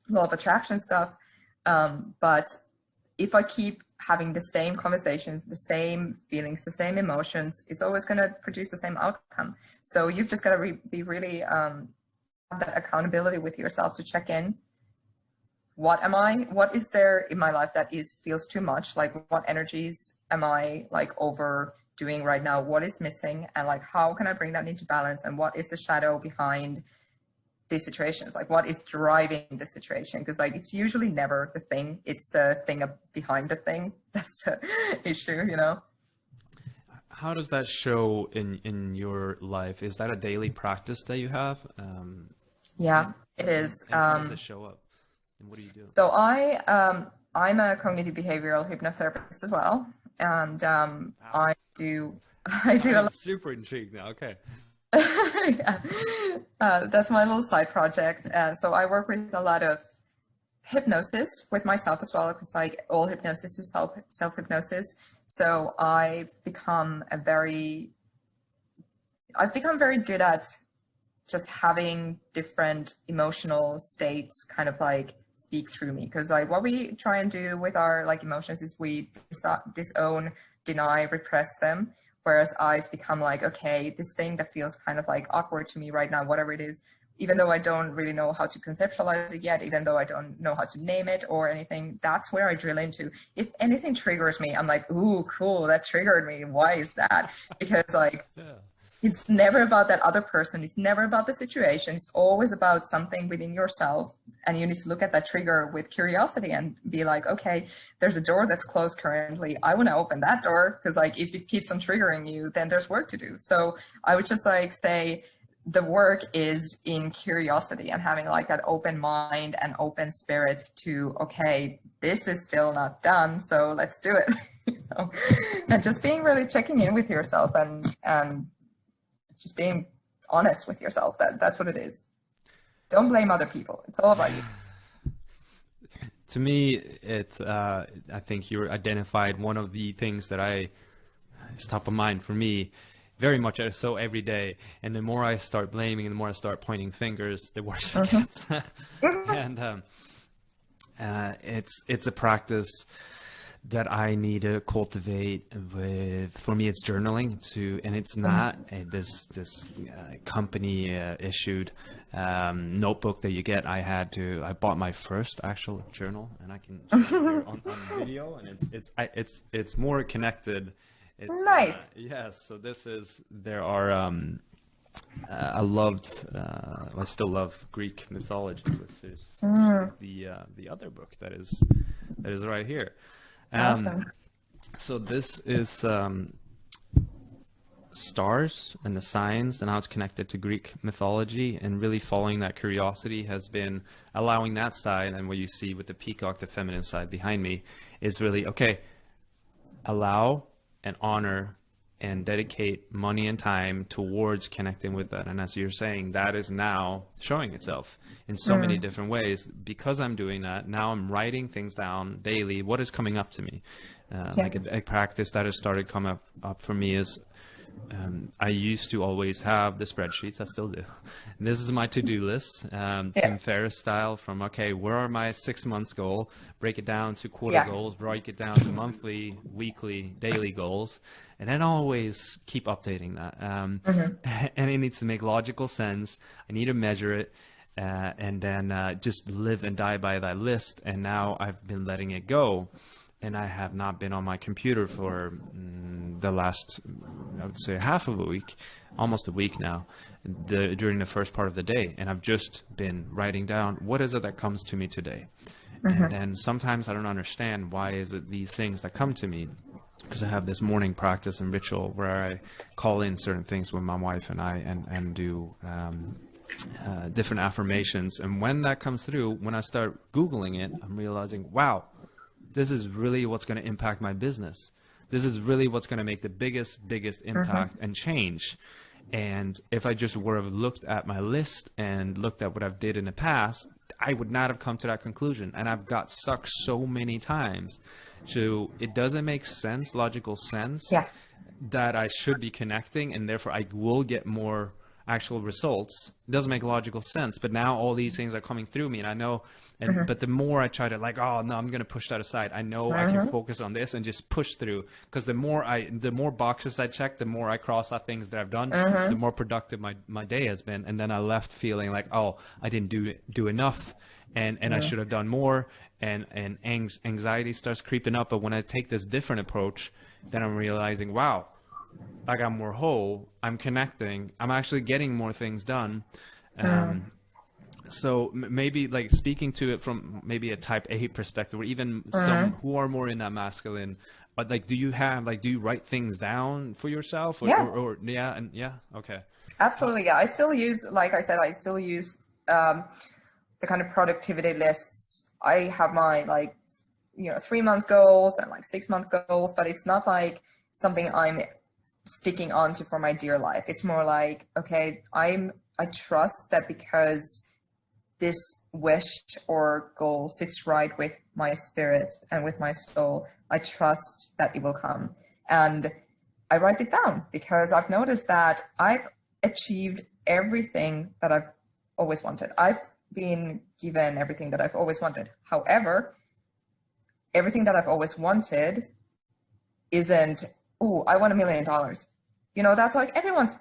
[SPEAKER 1] law of attraction stuff. But if I keep having the same conversations, the same feelings, the same emotions, it's always going to produce the same outcome. So you've just got to be really have that accountability with yourself to check in. What is there in my life that feels too much? Like, what energies am I like overdoing right now? What is missing? And like, how can I bring that into balance? And what is the shadow behind these situations? Like, what is driving the situation? Because like, it's usually never the thing, it's the thing behind the thing that's the issue, you know?
[SPEAKER 2] How does that show in your life? Is that a daily practice that you have?
[SPEAKER 1] Yeah, it is.
[SPEAKER 2] And how does it show up? And what do you do?
[SPEAKER 1] So I'm a cognitive behavioral hypnotherapist as well, and
[SPEAKER 2] Wow.
[SPEAKER 1] I do a
[SPEAKER 2] I'm
[SPEAKER 1] lot.
[SPEAKER 2] super intrigued now. Okay.
[SPEAKER 1] Yeah. That's my little side project. So I work with a lot of hypnosis with myself as well, because like all hypnosis is self hypnosis. So I've become very good at just having different emotional states kind of like speak through me. Because like what we try and do with our like emotions is we disown, deny, repress them. Whereas I've become like, okay, this thing that feels kind of like awkward to me right now, whatever it is, even though I don't really know how to conceptualize it yet, even though I don't know how to name it or anything, that's where I drill into. If anything triggers me, I'm like, ooh, cool, that triggered me. Why is that? Because like,
[SPEAKER 2] Yeah.
[SPEAKER 1] it's never about that other person. It's never about the situation. It's always about something within yourself. And you need to look at that trigger with curiosity and be like, okay, there's a door that's closed currently. I want to open that door, because like if it keeps on triggering you, then there's work to do. So I would just like say the work is in curiosity and having like that open mind and open spirit to, okay, this is still not done, so let's do it. You know? And just being really checking in with yourself and just being honest with yourself. That's what it is. Don't blame other people. It's all about you.
[SPEAKER 2] To me, I think you identified one of the things that is top of mind for me, very much so every day. And the more I start blaming and the more I start pointing fingers, the worse it gets. And it's a practice that I need to cultivate with. For me, it's journaling and it's not this company issued notebook that you get. I bought my first actual journal, and I can show it on video, and it's more connected. It's
[SPEAKER 1] Nice.
[SPEAKER 2] yes. So there are I still love Greek mythology, which is the other book that is right here.
[SPEAKER 1] Awesome.
[SPEAKER 2] So this is stars and the signs and how it's connected to Greek mythology, and really following that curiosity has been allowing that side, and what you see with the peacock, the feminine side behind me, is really, okay, allow and honor and dedicate money and time towards connecting with that. And as you're saying, that is now showing itself in so many different ways. Because I'm doing that, now I'm writing things down daily. What is coming up to me? Like a practice that has started coming up for me is, I used to always have the spreadsheets. I still do. And this is my to-do list, Tim Ferriss style, from, okay, where are my 6 months goal? Break it down to quarter goals, break it down to monthly, weekly, daily goals. And then always keep updating that. And it needs to make logical sense. I need to measure it. And then just live and die by that list. And now I've been letting it go. And I have not been on my computer for the last, I would say, half of a week, almost a week now, during the first part of the day. And I've just been writing down, what is it that comes to me today? And then sometimes I don't understand, why is it these things that come to me? Because I have this morning practice and ritual where I call in certain things with my wife and I and do different affirmations. And when that comes through, when I start Googling it, I'm realizing, wow, this is really what's going to impact my business. This is really what's going to make the biggest impact and change. And if I just would have looked at my list and looked at what I've did in the past, I would not have come to that conclusion. And I've got stuck so many times to, it doesn't make sense, logical sense, that I should be connecting, and therefore I will get more actual results. It doesn't make logical sense, but now all these things are coming through me, and I know, and but the more I try to like, oh no, I'm gonna push that aside. I know I can focus on this and just push through, because the more boxes I check, the more I cross out things that I've done, the more productive my day has been. And then I left feeling like, oh, I didn't do enough, and I should have done more, and anxiety starts creeping up. But when I take this different approach, then I'm realizing, wow, I got more whole, I'm connecting, I'm actually getting more things done. So maybe like speaking to it from maybe a type A perspective, or even some who are more in that masculine, but like, do you write things down for yourself, or okay.
[SPEAKER 1] Absolutely. Yeah. I still use, like I said, the kind of productivity lists. I have my 3-month goals and 6-month goals, but it's not like something I'm sticking onto for my dear life. It's more like, okay, I trust that because this wish or goal sits right with my spirit and with my soul, I trust that it will come. And I write it down because I've noticed that I've achieved everything that I've always wanted. I've been given everything that I've always wanted. However, everything that I've always wanted isn't, oh, I want $1 million. That's like everyone's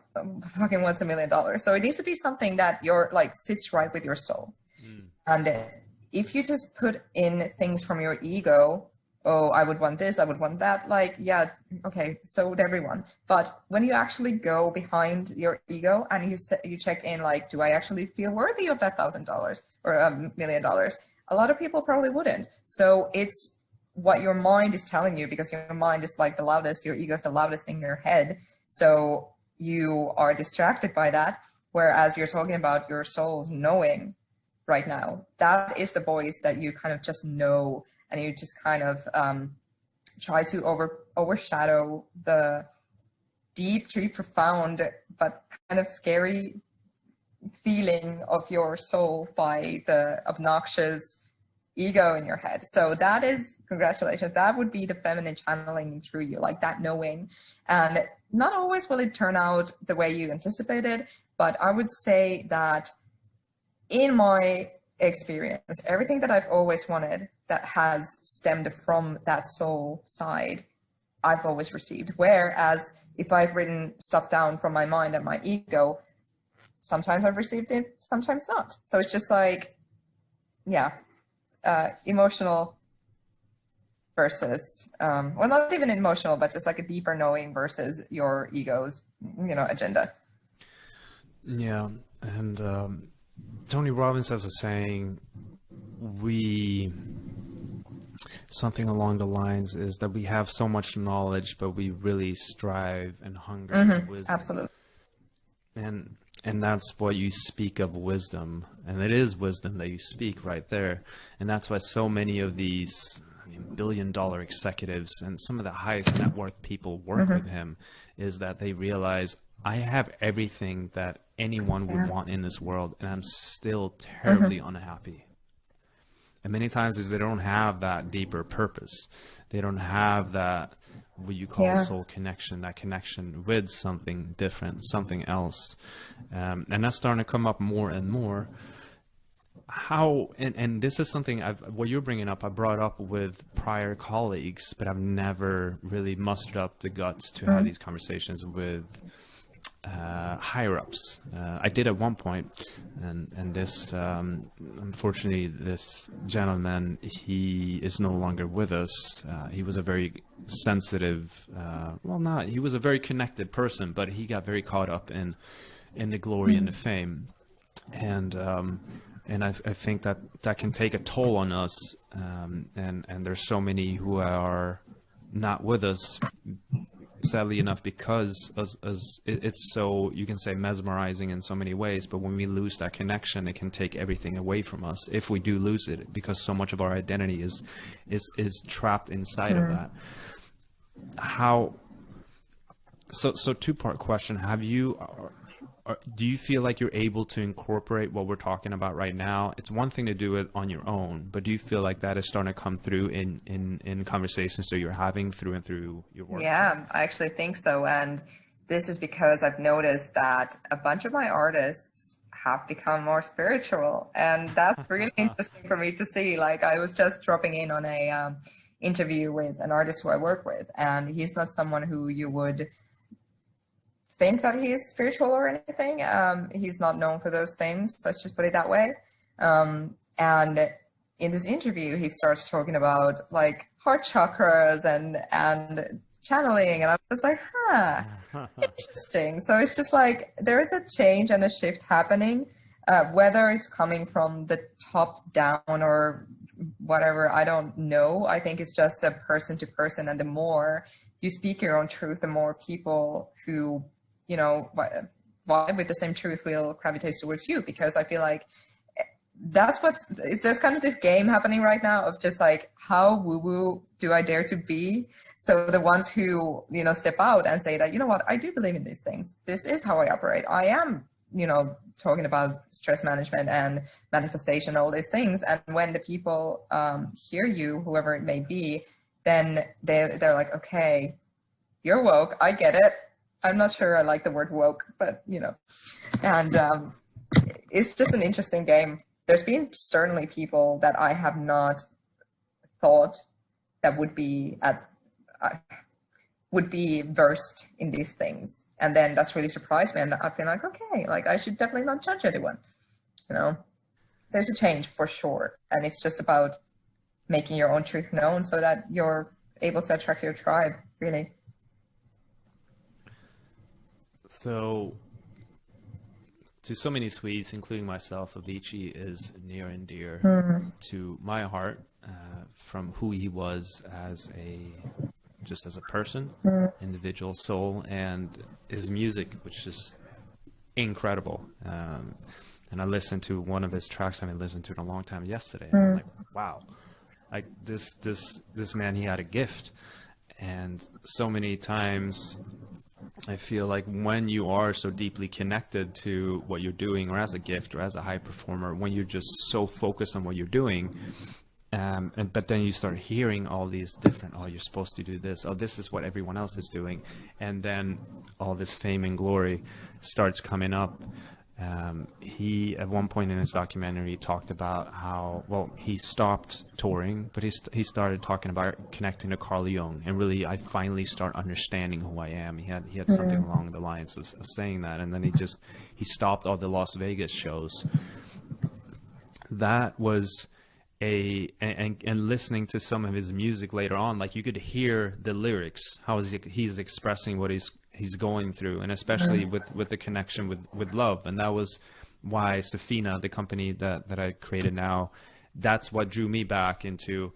[SPEAKER 1] fucking wants $1 million. So it needs to be something that sits right with your soul. And if you just put in things from your ego, oh, I would want this, I would want that, okay, so would everyone. But when you actually go behind your ego and you check in, do I actually feel worthy of that $1,000 or $1 million? A lot of people probably wouldn't. So it's what your mind is telling you, because your mind is the loudest, your ego is the loudest thing in your head. So you are distracted by that. Whereas you're talking about your soul's knowing right now. That is the voice that you kind of just know, and you just kind of try to overshadow the deep, profound, but kind of scary feeling of your soul by the obnoxious ego in your head. So that is, congratulations, that would be the feminine channeling through you, that knowing. And not always will it turn out the way you anticipated, but I would say that in my experience, everything that I've always wanted that has stemmed from that soul side, I've always received. Whereas if I've written stuff down from my mind and my ego, sometimes I've received it, sometimes not. So it's just emotional versus, well, not even emotional, but just a deeper knowing versus your ego's, agenda.
[SPEAKER 2] Yeah. And Tony Robbins has a saying, something along the lines is that we have so much knowledge, but we really strive and hunger for wisdom.
[SPEAKER 1] Absolutely.
[SPEAKER 2] And that's what you speak of wisdom, and it is wisdom that you speak right there. And that's why so many of these billion-dollar executives and some of the highest net worth people work with him, is that they realize, I have everything that anyone would want in this world, and I'm still terribly unhappy. And many times is they don't have that deeper purpose. They don't have that, what you call soul connection, that connection with something different, something else. And that's starting to come up more and more. How, and this is something what you're bringing up, I brought up with prior colleagues, but I've never really mustered up the guts to have these conversations with higher ups. I did at one point, and this unfortunately, this gentleman, he is no longer with us. He was a very sensitive, he was a very connected person, but he got very caught up in the glory and the fame, and I think that can take a toll on us, and there's so many who are not with us, sadly enough, because it's so, you can say, mesmerizing in so many ways. But when we lose that connection, it can take everything away from us, if we do lose it, because so much of our identity is trapped inside of that. So two-part question: do you feel like you're able to incorporate what we're talking about right now? It's one thing to do it on your own, but do you feel like that is starting to come through in conversations that you're having through and through your work?
[SPEAKER 1] Yeah, I actually think so. And this is because I've noticed that a bunch of my artists have become more spiritual, and that's really interesting for me to see. Like, I was just dropping in on a interview with an artist who I work with, and he's not someone who you would think that he's spiritual or anything. He's not known for those things. Let's just put it that way. And in this interview, he starts talking about like heart chakras and channeling, and I was like, interesting. So it's just like there is a change and a shift happening, whether it's coming from the top down or whatever, I don't know. I think it's just a person to person, and the more you speak your own truth, the more people who, you know, vibe with the same truth will gravitate towards you, because I feel like that's there's kind of this game happening right now of just like, how woo-woo do I dare to be? So the ones who, you know, step out and say that, you know what, I do believe in these things. This is how I operate. I am, you know, talking about stress management and manifestation, all these things. And when the people hear you, whoever it may be, then they're like, okay, you're woke. I get it. I'm not sure I like the word woke, but you know, and it's just an interesting game. There's been certainly people that I have not thought that would be versed in these things, and then that's really surprised me. And I feel like, okay, like I should definitely not judge anyone. You know, there's a change for sure, and it's just about making your own truth known so that you're able to attract your tribe. Really.
[SPEAKER 2] So, to so many Swedes, including myself, Avicii is near and dear to my heart, from who he was as a person, individual soul, and his music, which is incredible. And I listened to one of his tracks I haven't listened to in a long time yesterday. And I'm like, wow, like this man, he had a gift. And so many times I feel like when you are so deeply connected to what you're doing, or as a gift or as a high performer, when you're just so focused on what you're doing, but then you start hearing all these different, oh, you're supposed to do this, oh, this is what everyone else is doing, and then all this fame and glory starts coming up. He at one point in his documentary talked about how, well, he stopped touring, but he started talking about connecting to Carl Jung, and really, I finally start understanding who I am. He had something along the lines of saying that, and then he stopped all the Las Vegas shows. That was and listening to some of his music later on, like you could hear the lyrics, how he's expressing what he's going through, and especially with the connection with love. And that was why Safina, the company that I created now, that's what drew me back into,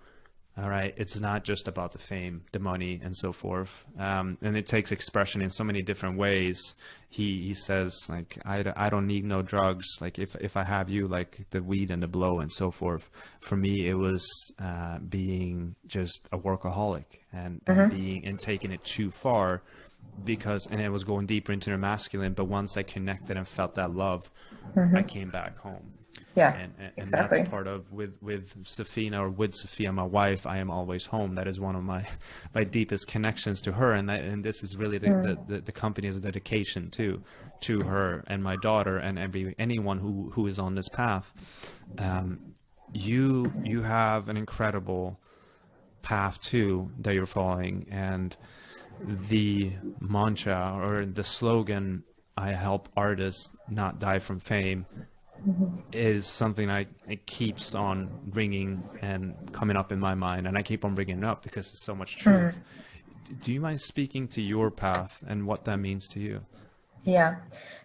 [SPEAKER 2] all right, it's not just about the fame, the money, and so forth. And it takes expression in so many different ways. He says, like, I don't need no drugs. Like, if I have you, like the weed and the blow and so forth. For me, it was being just a workaholic and taking it too far, and it was going deeper into the masculine. But once I connected and felt that love, I came back home.
[SPEAKER 1] Yeah,
[SPEAKER 2] and
[SPEAKER 1] exactly.
[SPEAKER 2] That's part of with Safina, or with Sophia, my wife. I am always home. That is one of my deepest connections to her, and this is really the company's dedication to her and my daughter and anyone who is on this path. You have an incredible path too that you're following, and the mantra or the slogan, "I help artists not die from fame," is something it keeps on ringing and coming up in my mind, and I keep on bringing it up because it's so much truth. Do you mind speaking to your path and what that means to you?
[SPEAKER 1] Yeah.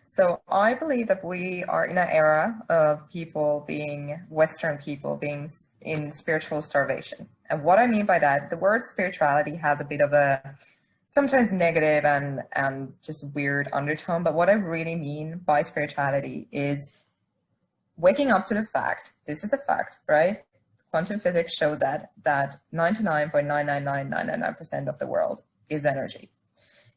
[SPEAKER 1] So I believe that we are in an era of Western people being in spiritual starvation. And what I mean by that, the word spirituality has a bit of a sometimes negative and just weird undertone. But what I really mean by spirituality is waking up to the fact, this is a fact, right? Quantum physics shows that 99.999999% of the world is energy.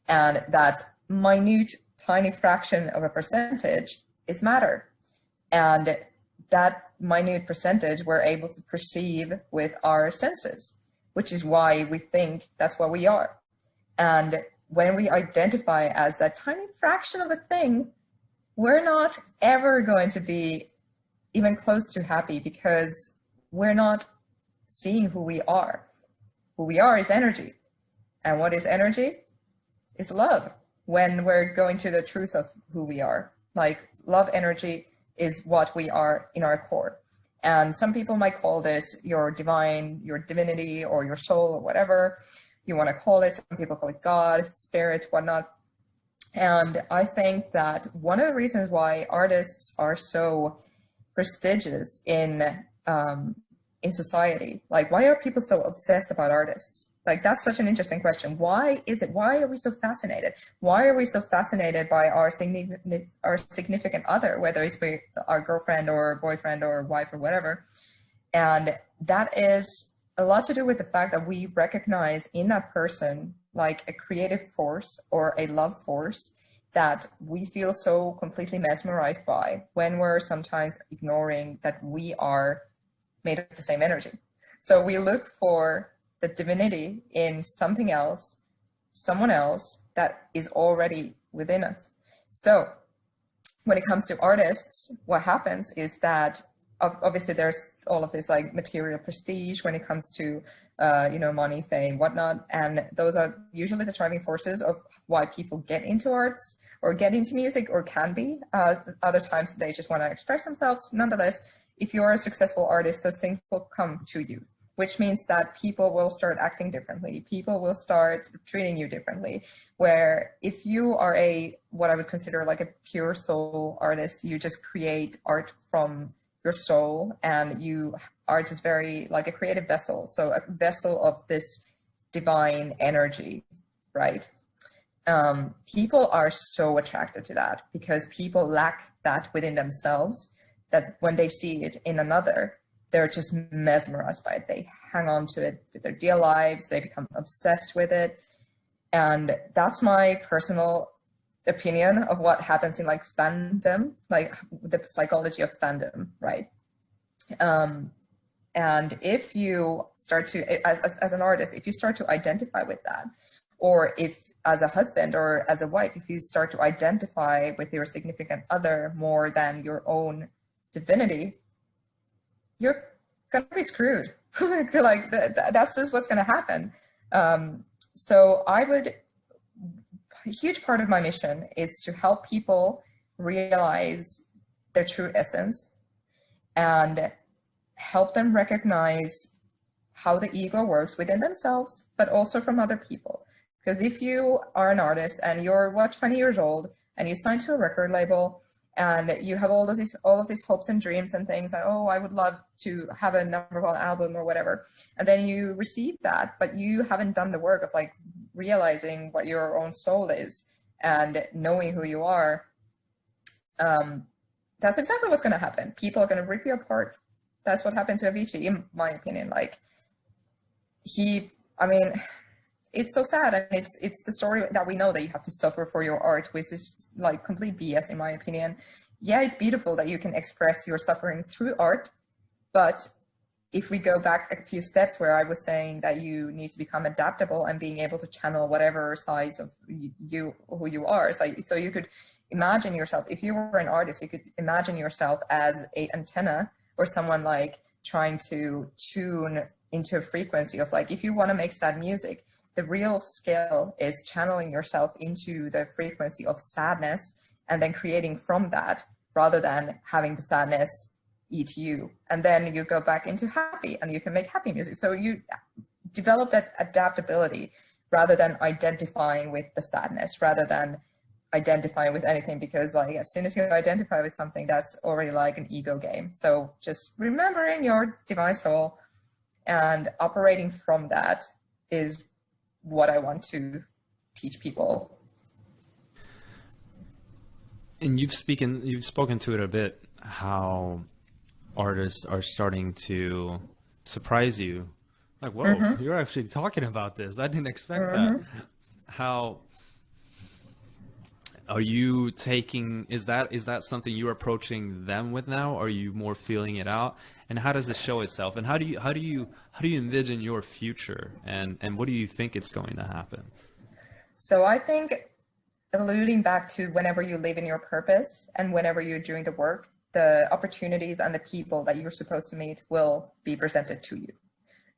[SPEAKER 1] And that minute, tiny fraction of a percentage is matter. And that minute percentage we're able to perceive with our senses, which is why we think that's what we are. And when we identify as that tiny fraction of a thing, we're not ever going to be even close to happy, because we're not seeing who we are. Who we are is energy. And what is energy? Is love. When we're going to the truth of who we are, like love energy is what we are in our core. And some people might call this your divine, your divinity, or your soul, or whatever you want to call it. Some people call it God, spirit, whatnot. And I think that one of the reasons why artists are so prestigious in society, like why are people so obsessed about artists? Like that's such an interesting question. Why is it? Why are we so fascinated? Why are we so fascinated by our significant other, whether it's our girlfriend or boyfriend or wife or whatever? And that is a lot to do with the fact that we recognize in that person like a creative force or a love force that we feel so completely mesmerized by, when we're sometimes ignoring that we are made of the same energy. So we look for the divinity in something else, someone else that is already within us. So when it comes to artists, what happens is that obviously there's all of this like material prestige when it comes to money, fame, whatnot, and those are usually the driving forces of why people get into arts or get into music, or can be. Other times they just want to express themselves. Nonetheless, if you're a successful artist, those things will come to you, which means that people will start acting differently. People will start treating you differently. Where if you are what I would consider like a pure soul artist, you just create art from your soul, and you are just very like a creative vessel. So a vessel of this divine energy, right? People are so attracted to that because people lack that within themselves, that when they see it in another, they're just mesmerized by it. They hang on to it with their dear lives. They become obsessed with it. And that's my personal opinion of what happens in like fandom, like the psychology of fandom, right? And if you start to, as an artist, if you start to identify with that, or if as a husband or as a wife, if you start to identify with your significant other more than your own divinity, you're gonna be screwed. Like that's just what's gonna happen. So a huge part of my mission is to help people realize their true essence and help them recognize how the ego works within themselves, but also from other people. Because if you are an artist and you're 20 years old and you sign to a record label and you have all of these hopes and dreams and things, and oh, I would love to have a #1 album or whatever, and then you receive that, but you haven't done the work of like realizing what your own soul is and knowing who you are, that's exactly what's going to happen. People are going to rip you apart. That's what happened to Avicii, in my opinion. Like it's so sad, and it's the story that we know, that you have to suffer for your art, which is like complete BS in my opinion. Yeah, it's beautiful that you can express your suffering through art, but if we go back a few steps where I was saying that you need to become adaptable and being able to channel whatever size of you, who you are, so you could imagine yourself, if you were an artist, you could imagine yourself as an antenna or someone like trying to tune into a frequency of like, if you want to make sad music, the real skill is channeling yourself into the frequency of sadness and then creating from that, rather than having the sadness eat you. And then you go back into happy and you can make happy music. So you develop that adaptability rather than identifying with the sadness, rather than identifying with anything, because like as soon as you identify with something, that's already like an ego game. So just remembering your divine soul and operating from that is what I want to teach people.
[SPEAKER 2] And you've spoken to it a bit, how artists are starting to surprise you. Like, whoa, you're actually talking about this. I didn't expect that. How are you taking, is that something you're approaching them with now? Are you more feeling it out? And how does it show itself? And how do you envision your future? And what do you think it's going to happen?
[SPEAKER 1] So I think alluding back to whenever you live in your purpose and whenever you're doing the work, the opportunities and the people that you're supposed to meet will be presented to you.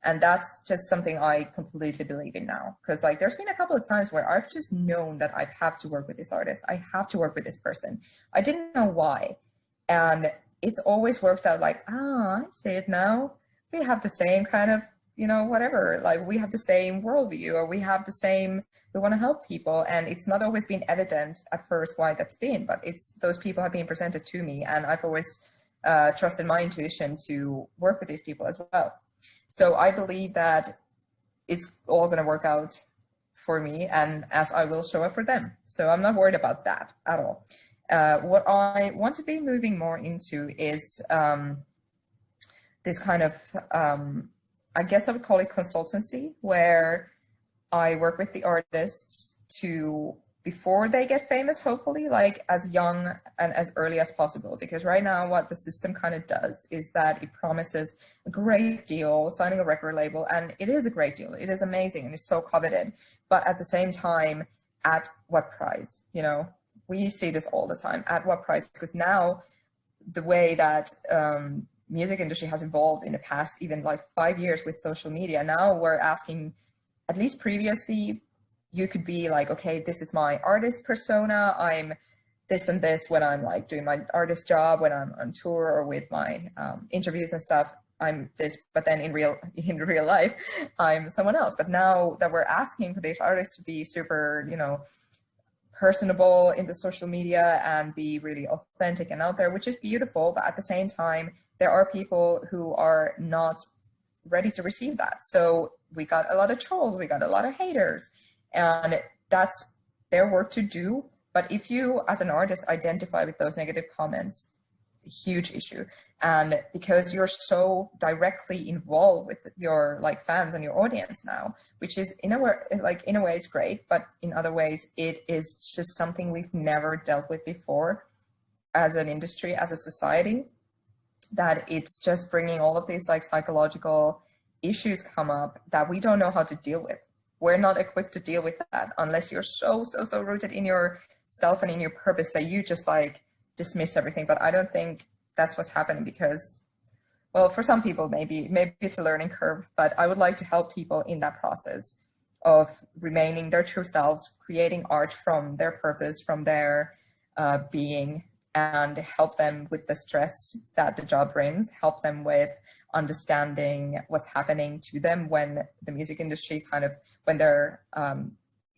[SPEAKER 1] And that's just something I completely believe in now. Because like there's been a couple of times where I've just known that I have to work with this artist. I have to work with this person. I didn't know why. And it's always worked out like, I see it now. We have the same kind of, whatever, like we have the same worldview, or we have the same, we want to help people. And it's not always been evident at first why that's been, but it's those people have been presented to me. And I've always trusted my intuition to work with these people as well. So I believe that it's all going to work out for me, and as I will show up for them. So I'm not worried about that at all. What I want to be moving more into is this kind of, I guess I would call it consultancy, where I work with the artists to, before they get famous, hopefully, like as young and as early as possible. Because right now what the system kind of does is that it promises a great deal, signing a record label, and it is a great deal. It is amazing and it's so coveted. But at the same time, at what price? We see this all the time. At what price? Because now the way that music industry has evolved in the past, even like 5 years with social media, now we're asking, at least previously, you could be like, okay, this is my artist persona. I'm this and this when I'm like doing my artist job, when I'm on tour or with my interviews and stuff. I'm this, but then in real life, I'm someone else. But now that we're asking for these artists to be super, personable in the social media and be really authentic and out there, which is beautiful. But at the same time, there are people who are not ready to receive that. So we got a lot of trolls, we got a lot of haters, and that's their work to do. But if you, as an artist, identify with those negative comments, a huge issue. And because you're so directly involved with your like fans and your audience now, which is in a way it's great, but in other ways it is just something we've never dealt with before as an industry, as a society, that it's just bringing all of these like psychological issues come up that we don't know how to deal with. We're not equipped to deal with that unless you're so rooted in yourself and in your purpose that you just like dismiss everything. But I don't think that's what's happening, because, well, for some people, maybe it's a learning curve, but I would like to help people in that process of remaining their true selves, creating art from their purpose, from their being, and help them with the stress that the job brings, help them with understanding what's happening to them when the music industry when they're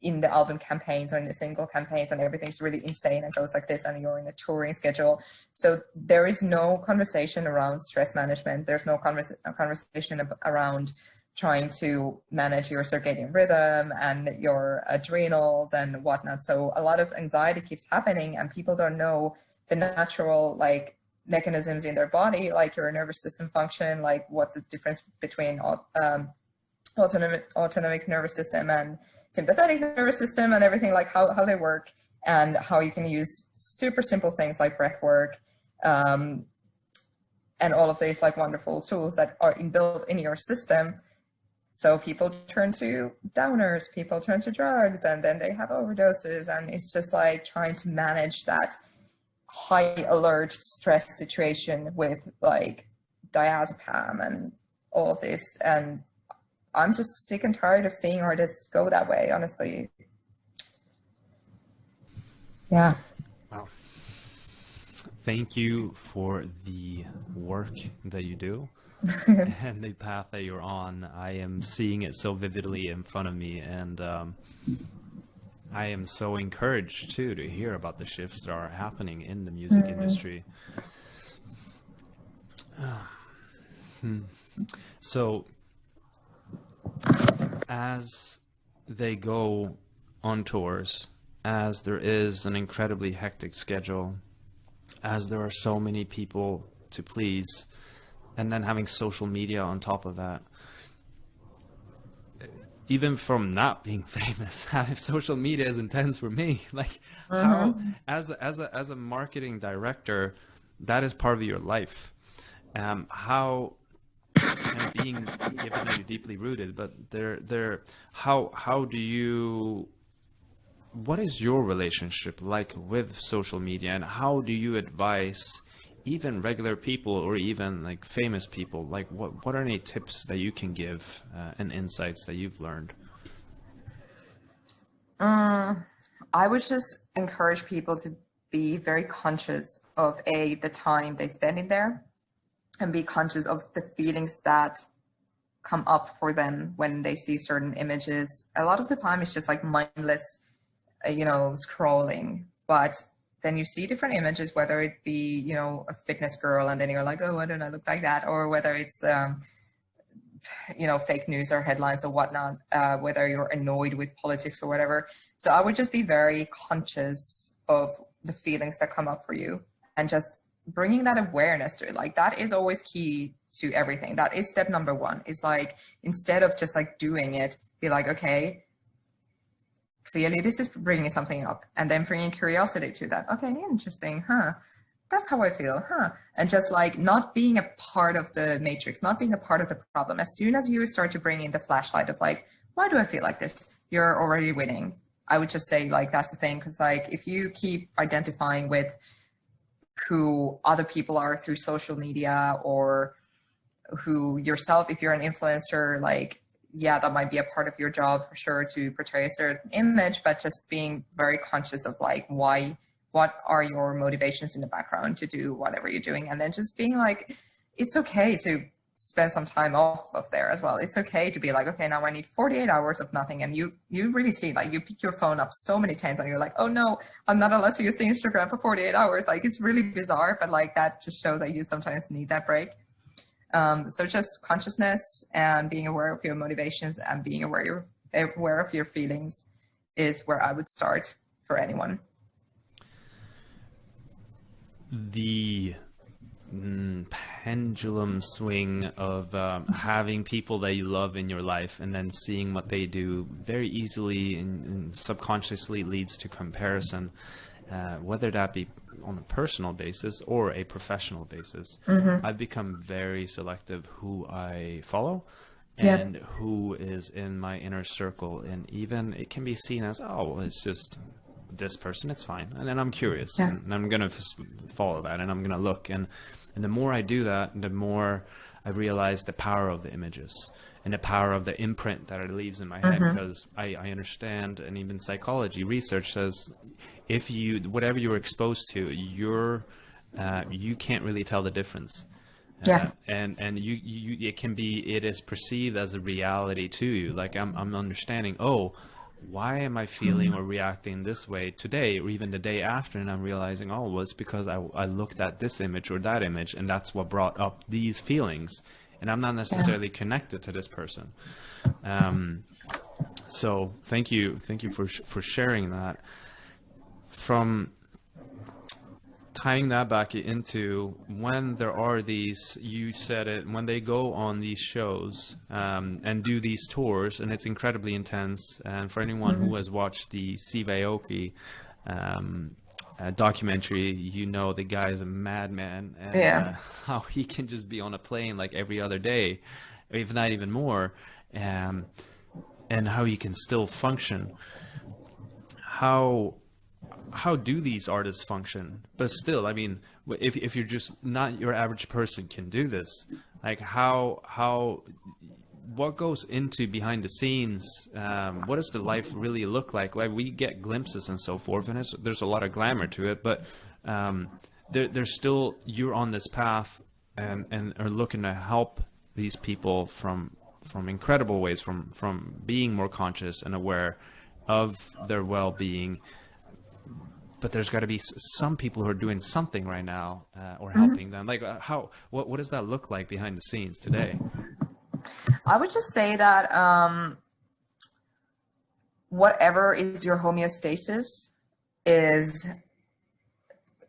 [SPEAKER 1] in the album campaigns or in the single campaigns and everything's really insane and goes like this and you're in a touring schedule. So there is no conversation around stress management. There's no conversation around trying to manage your circadian rhythm and your adrenals and whatnot. So a lot of anxiety keeps happening and people don't know the natural like mechanisms in their body, like your nervous system function, like what the difference between autonomic nervous system and sympathetic nervous system and everything, like how they work, and how you can use super simple things like breath work and all of these like wonderful tools that are inbuilt in your system. So people turn to downers, people turn to drugs, and then they have overdoses, and it's just like trying to manage that high alert stress situation with like diazepam and all of this. And I'm just sick and tired of seeing artists go that way, honestly. Yeah.
[SPEAKER 2] Wow. Thank you for the work that you do and the path that you're on. I am seeing it so vividly in front of me, and I am so encouraged too to hear about the shifts that are happening in the music industry. So as they go on tours, as there is an incredibly hectic schedule, as there are so many people to please, and then having social media on top of that, even from not being famous, social media is intense for me. Like how, as a marketing director, that is part of your life. How, and being given that you're deeply rooted, but how do you what is your relationship like with social media, and how do you advise even regular people or even like famous people? Like what are any tips that you can give and insights that you've learned?
[SPEAKER 1] I would just encourage people to be very conscious of the time they spend in there, and be conscious of the feelings that come up for them when they see certain images. A lot of the time it's just like mindless, scrolling, but then you see different images, whether it be, a fitness girl, and then you're like, oh, why don't I look like that? Or whether it's, fake news or headlines or whatnot, whether you're annoyed with politics or whatever. So I would just be very conscious of the feelings that come up for you, and just bringing that awareness to it. Like, that is always key to everything. That is step number one. Is like, instead of just like doing it, be like, okay, clearly this is bringing something up, and then bringing curiosity to that. Okay, interesting, huh? That's how I feel, huh? And just like not being a part of the matrix, not being a part of the problem. As soon as you start to bring in the flashlight of like, why do I feel like this? You're already winning. I would just say, like, that's the thing. Because like, if you keep identifying with who other people are through social media, or who yourself, if you're an influencer, like, yeah, that might be a part of your job for sure, to portray a certain image, but just being very conscious of like, what are your motivations in the background to do whatever you're doing. And then just being like, it's okay to spend some time off of there as well. It's okay to be like, okay, now I need 48 hours of nothing. And you really see, like, you pick your phone up so many times and you're like, oh no, I'm not allowed to use the Instagram for 48 hours. Like, it's really bizarre, but like, that just shows that you sometimes need that break. So just consciousness and being aware of your motivations and being aware of your feelings is where I would start for anyone.
[SPEAKER 2] The pendulum swing of having people that you love in your life and then seeing what they do very easily and subconsciously leads to comparison, whether that be on a personal basis or a professional basis. I've become very selective who I follow and who is in my inner circle, and even it can be seen as, oh, well, it's just this person, it's fine, and then I'm curious and I'm gonna follow that, and I'm gonna look, and the more I do that, the more I realize the power of the images and the power of the imprint that it leaves in my head, because I understand, and even psychology research says, if you, whatever you're exposed to, you can't really tell the difference. And it is perceived as a reality to you. Like, I'm understanding, oh, why am I feeling or reacting this way today, or even the day after? And I'm realizing, oh, well, it's because I looked at this image or that image, and that's what brought up these feelings. And I'm not necessarily connected to this person. So thank you for sharing that. From tying that back into when there are these, you said it, when they go on these shows and do these tours, and it's incredibly intense. And for anyone who has watched the Steve Aoki documentary, you know the guy is a madman, and how he can just be on a plane like every other day, if not even more, and how he can still function. How do these artists function? But still, I mean, if you're just not your average person can do this, like what goes into behind the scenes? What does the life really look like? Like, we get glimpses and so forth, and there's a lot of glamour to it, but there's still, you're on this path and are looking to help these people from incredible ways, from being more conscious and aware of their well-being. But there's got to be some people who are doing something right now or helping them. Like, what does that look like behind the scenes today?
[SPEAKER 1] I would just say that whatever is your homeostasis is,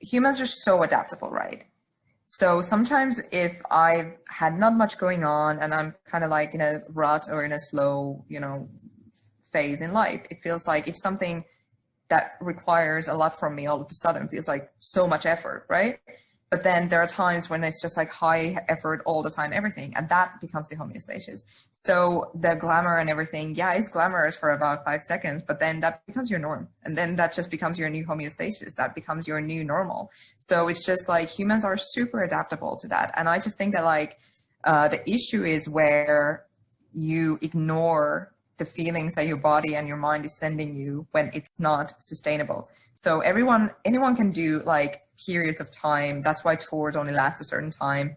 [SPEAKER 1] humans are so adaptable, right? So sometimes if I've had not much going on and I'm kind of like in a rut or in a slow, phase in life, it feels like if something that requires a lot from me all of a sudden feels like so much effort, right? But then there are times when it's just like high effort all the time, everything, and that becomes the homeostasis. So the glamour and everything, yeah, it's glamorous for about 5 seconds, but then that becomes your norm. And then that just becomes your new homeostasis. That becomes your new normal. So it's just like humans are super adaptable to that. And I just think that like the issue is where you ignore the feelings that your body and your mind is sending you when it's not sustainable. So anyone can do like periods of time. That's why tours only last a certain time.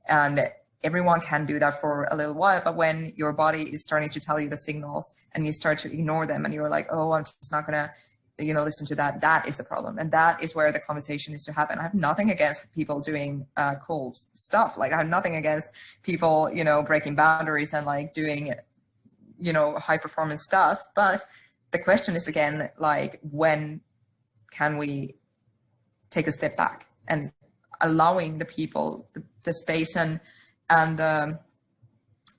[SPEAKER 1] And everyone can do that for a little while. But when your body is starting to tell you the signals and you start to ignore them and you're like, oh, I'm just not going to, listen to that. That is the problem. And that is where the conversation is to happen. I have nothing against people doing cool stuff. Like I have nothing against people, breaking boundaries and like doing, high performance stuff. But the question is again, like, when can we take a step back and allowing the people the space and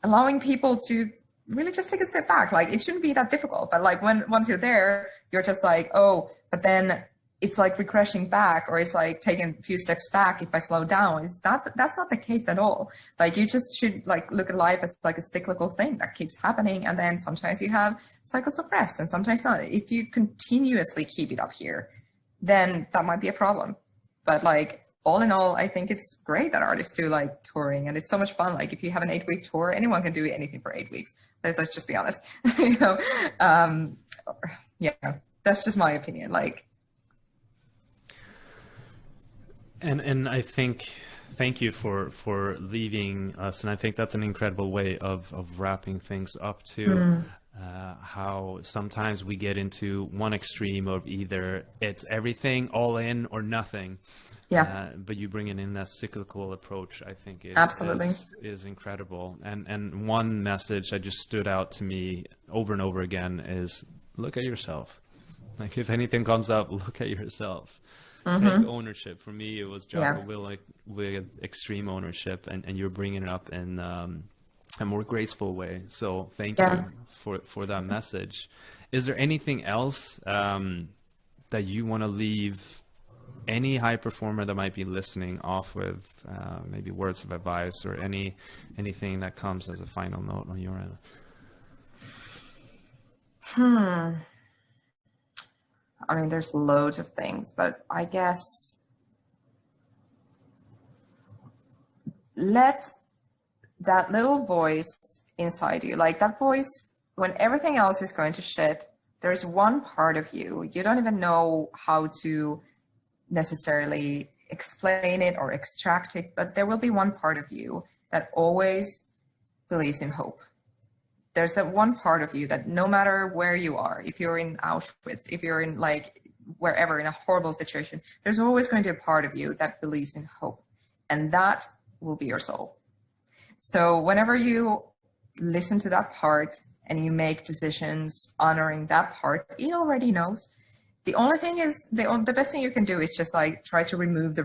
[SPEAKER 1] allowing people to really just take a step back. Like it shouldn't be that difficult, but like once you're there, you're just like, oh, but then it's like regressing back, or it's like taking a few steps back if I slow down. That's not the case at all. Like you just should like look at life as like a cyclical thing that keeps happening, and then sometimes you have cycles of rest and sometimes not. If you continuously keep it up here, then that might be a problem. But like all in all, I think it's great that artists do like touring, and it's so much fun. Like if you have an 8-week tour, anyone can do anything for 8 weeks. Let's just be honest. Yeah, that's just my opinion. Like,
[SPEAKER 2] and I think, thank you for leaving us, and I think that's an incredible way of wrapping things up too. How sometimes we get into one extreme of either it's everything all in or nothing.
[SPEAKER 1] Yeah.
[SPEAKER 2] But you bringing in that cyclical approach, I think
[SPEAKER 1] Absolutely.
[SPEAKER 2] is incredible. And one message that just stood out to me over and over again is look at yourself. Like if anything comes up, look at yourself. Take ownership. For me, it was Jocko Willink with extreme ownership, and you're bringing it up in a more graceful way. So thank you for that message. Is there anything else that you want to leave any high performer that might be listening off with, maybe words of advice or anything that comes as a final note on your end?
[SPEAKER 1] I mean, there's loads of things, but I guess let that little voice inside you, like that voice, when everything else is going to shit, there's one part of you, you don't even know how to necessarily explain it or extract it, but there will be one part of you that always believes in hope. There's that one part of you that no matter where you are, if you're in Auschwitz, if you're in like wherever in a horrible situation, there's always going to be a part of you that believes in hope, and that will be your soul. So whenever you listen to that part and you make decisions honoring that part, it already knows. The only thing is, the best thing you can do is just like try to remove the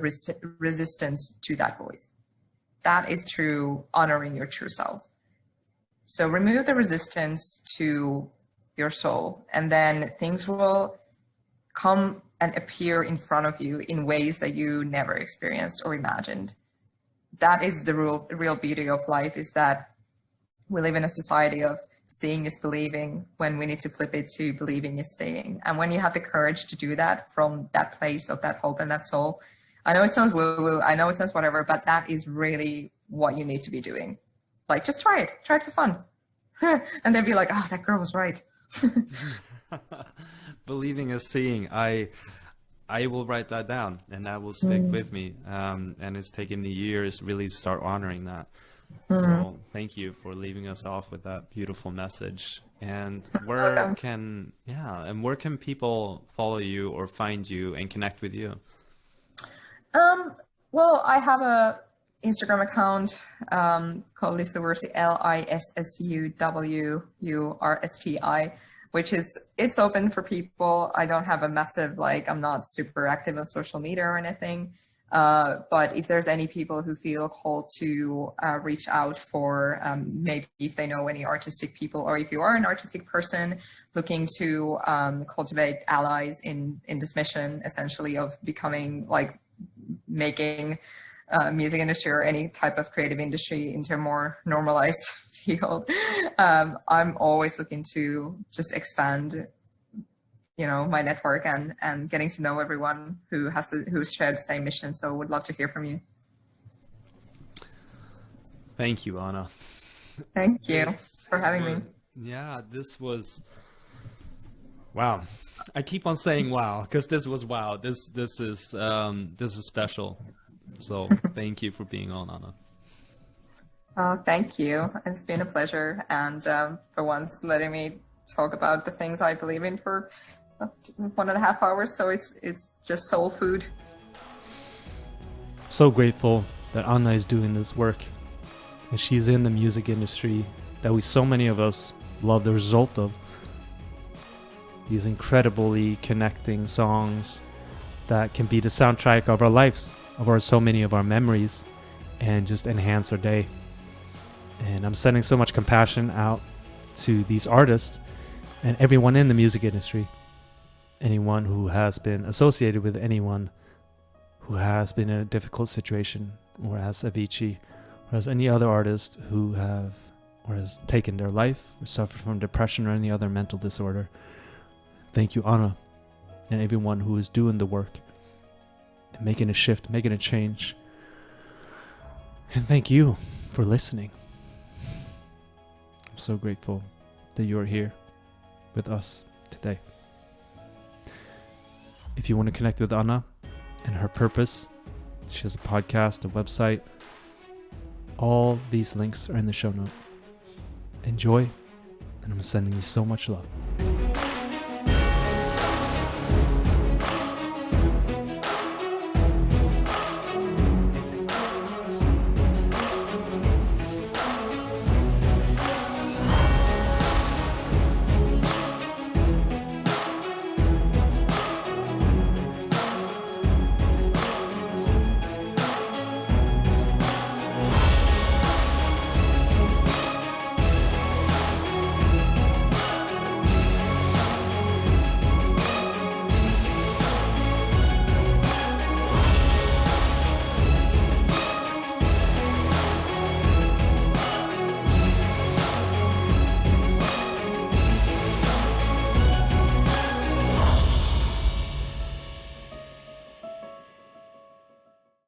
[SPEAKER 1] resistance to that voice. That is true honoring your true self. So remove the resistance to your soul, and then things will come and appear in front of you in ways that you never experienced or imagined. That is the real beauty of life, is that we live in a society of seeing is believing, when we need to flip it to believing is seeing. And when you have the courage to do that from that place of that hope and that soul, I know it sounds woo-woo, I know it sounds whatever, but that is really what you need to be doing. Like, just try it for fun. And then be like, oh, that girl was right.
[SPEAKER 2] Believing is seeing. I will write that down, and that will stick with me. And it's taken me years really to start honoring that. So thank you for leaving us off with that beautiful message. And where can people follow you or find you and connect with you?
[SPEAKER 1] Well, I have a Instagram account called Lissuwursti, LISSUWURSTI, which it's open for people. I don't have a massive, I'm not super active on social media or anything. But if there's any people who feel called to reach out for maybe if they know any artistic people, or if you are an artistic person looking to making music industry or any type of creative industry into a more normalized field. I'm always looking to just expand, my network and getting to know everyone who's shared the same mission. So would love to hear from you.
[SPEAKER 2] Thank you, Anna.
[SPEAKER 1] Thank you for having me.
[SPEAKER 2] Yeah, this was wow. I keep on saying wow because this was wow. This is special. So thank you for being on, Anna.
[SPEAKER 1] Oh, thank you. It's been a pleasure, and for once letting me talk about the things I believe in for 1.5 hours. So it's just soul food.
[SPEAKER 2] So grateful that Anna is doing this work, and she's in the music industry that so many of us love the result of. These incredibly connecting songs that can be the soundtrack of our lives, of so many of our memories, and just enhance our day. And I'm sending so much compassion out to these artists and everyone in the music industry. Anyone who has been associated with anyone who has been in a difficult situation, or as Avicii, or as any other artist who has taken their life, or suffered from depression or any other mental disorder. Thank you, Anna, and everyone who is doing the work and making a shift, making a change. And thank you for listening. I'm so grateful that you're here with us today. If you want to connect with Anna and her purpose, she has a podcast, a website. All these links are in the show note. Enjoy, and I'm sending you so much love.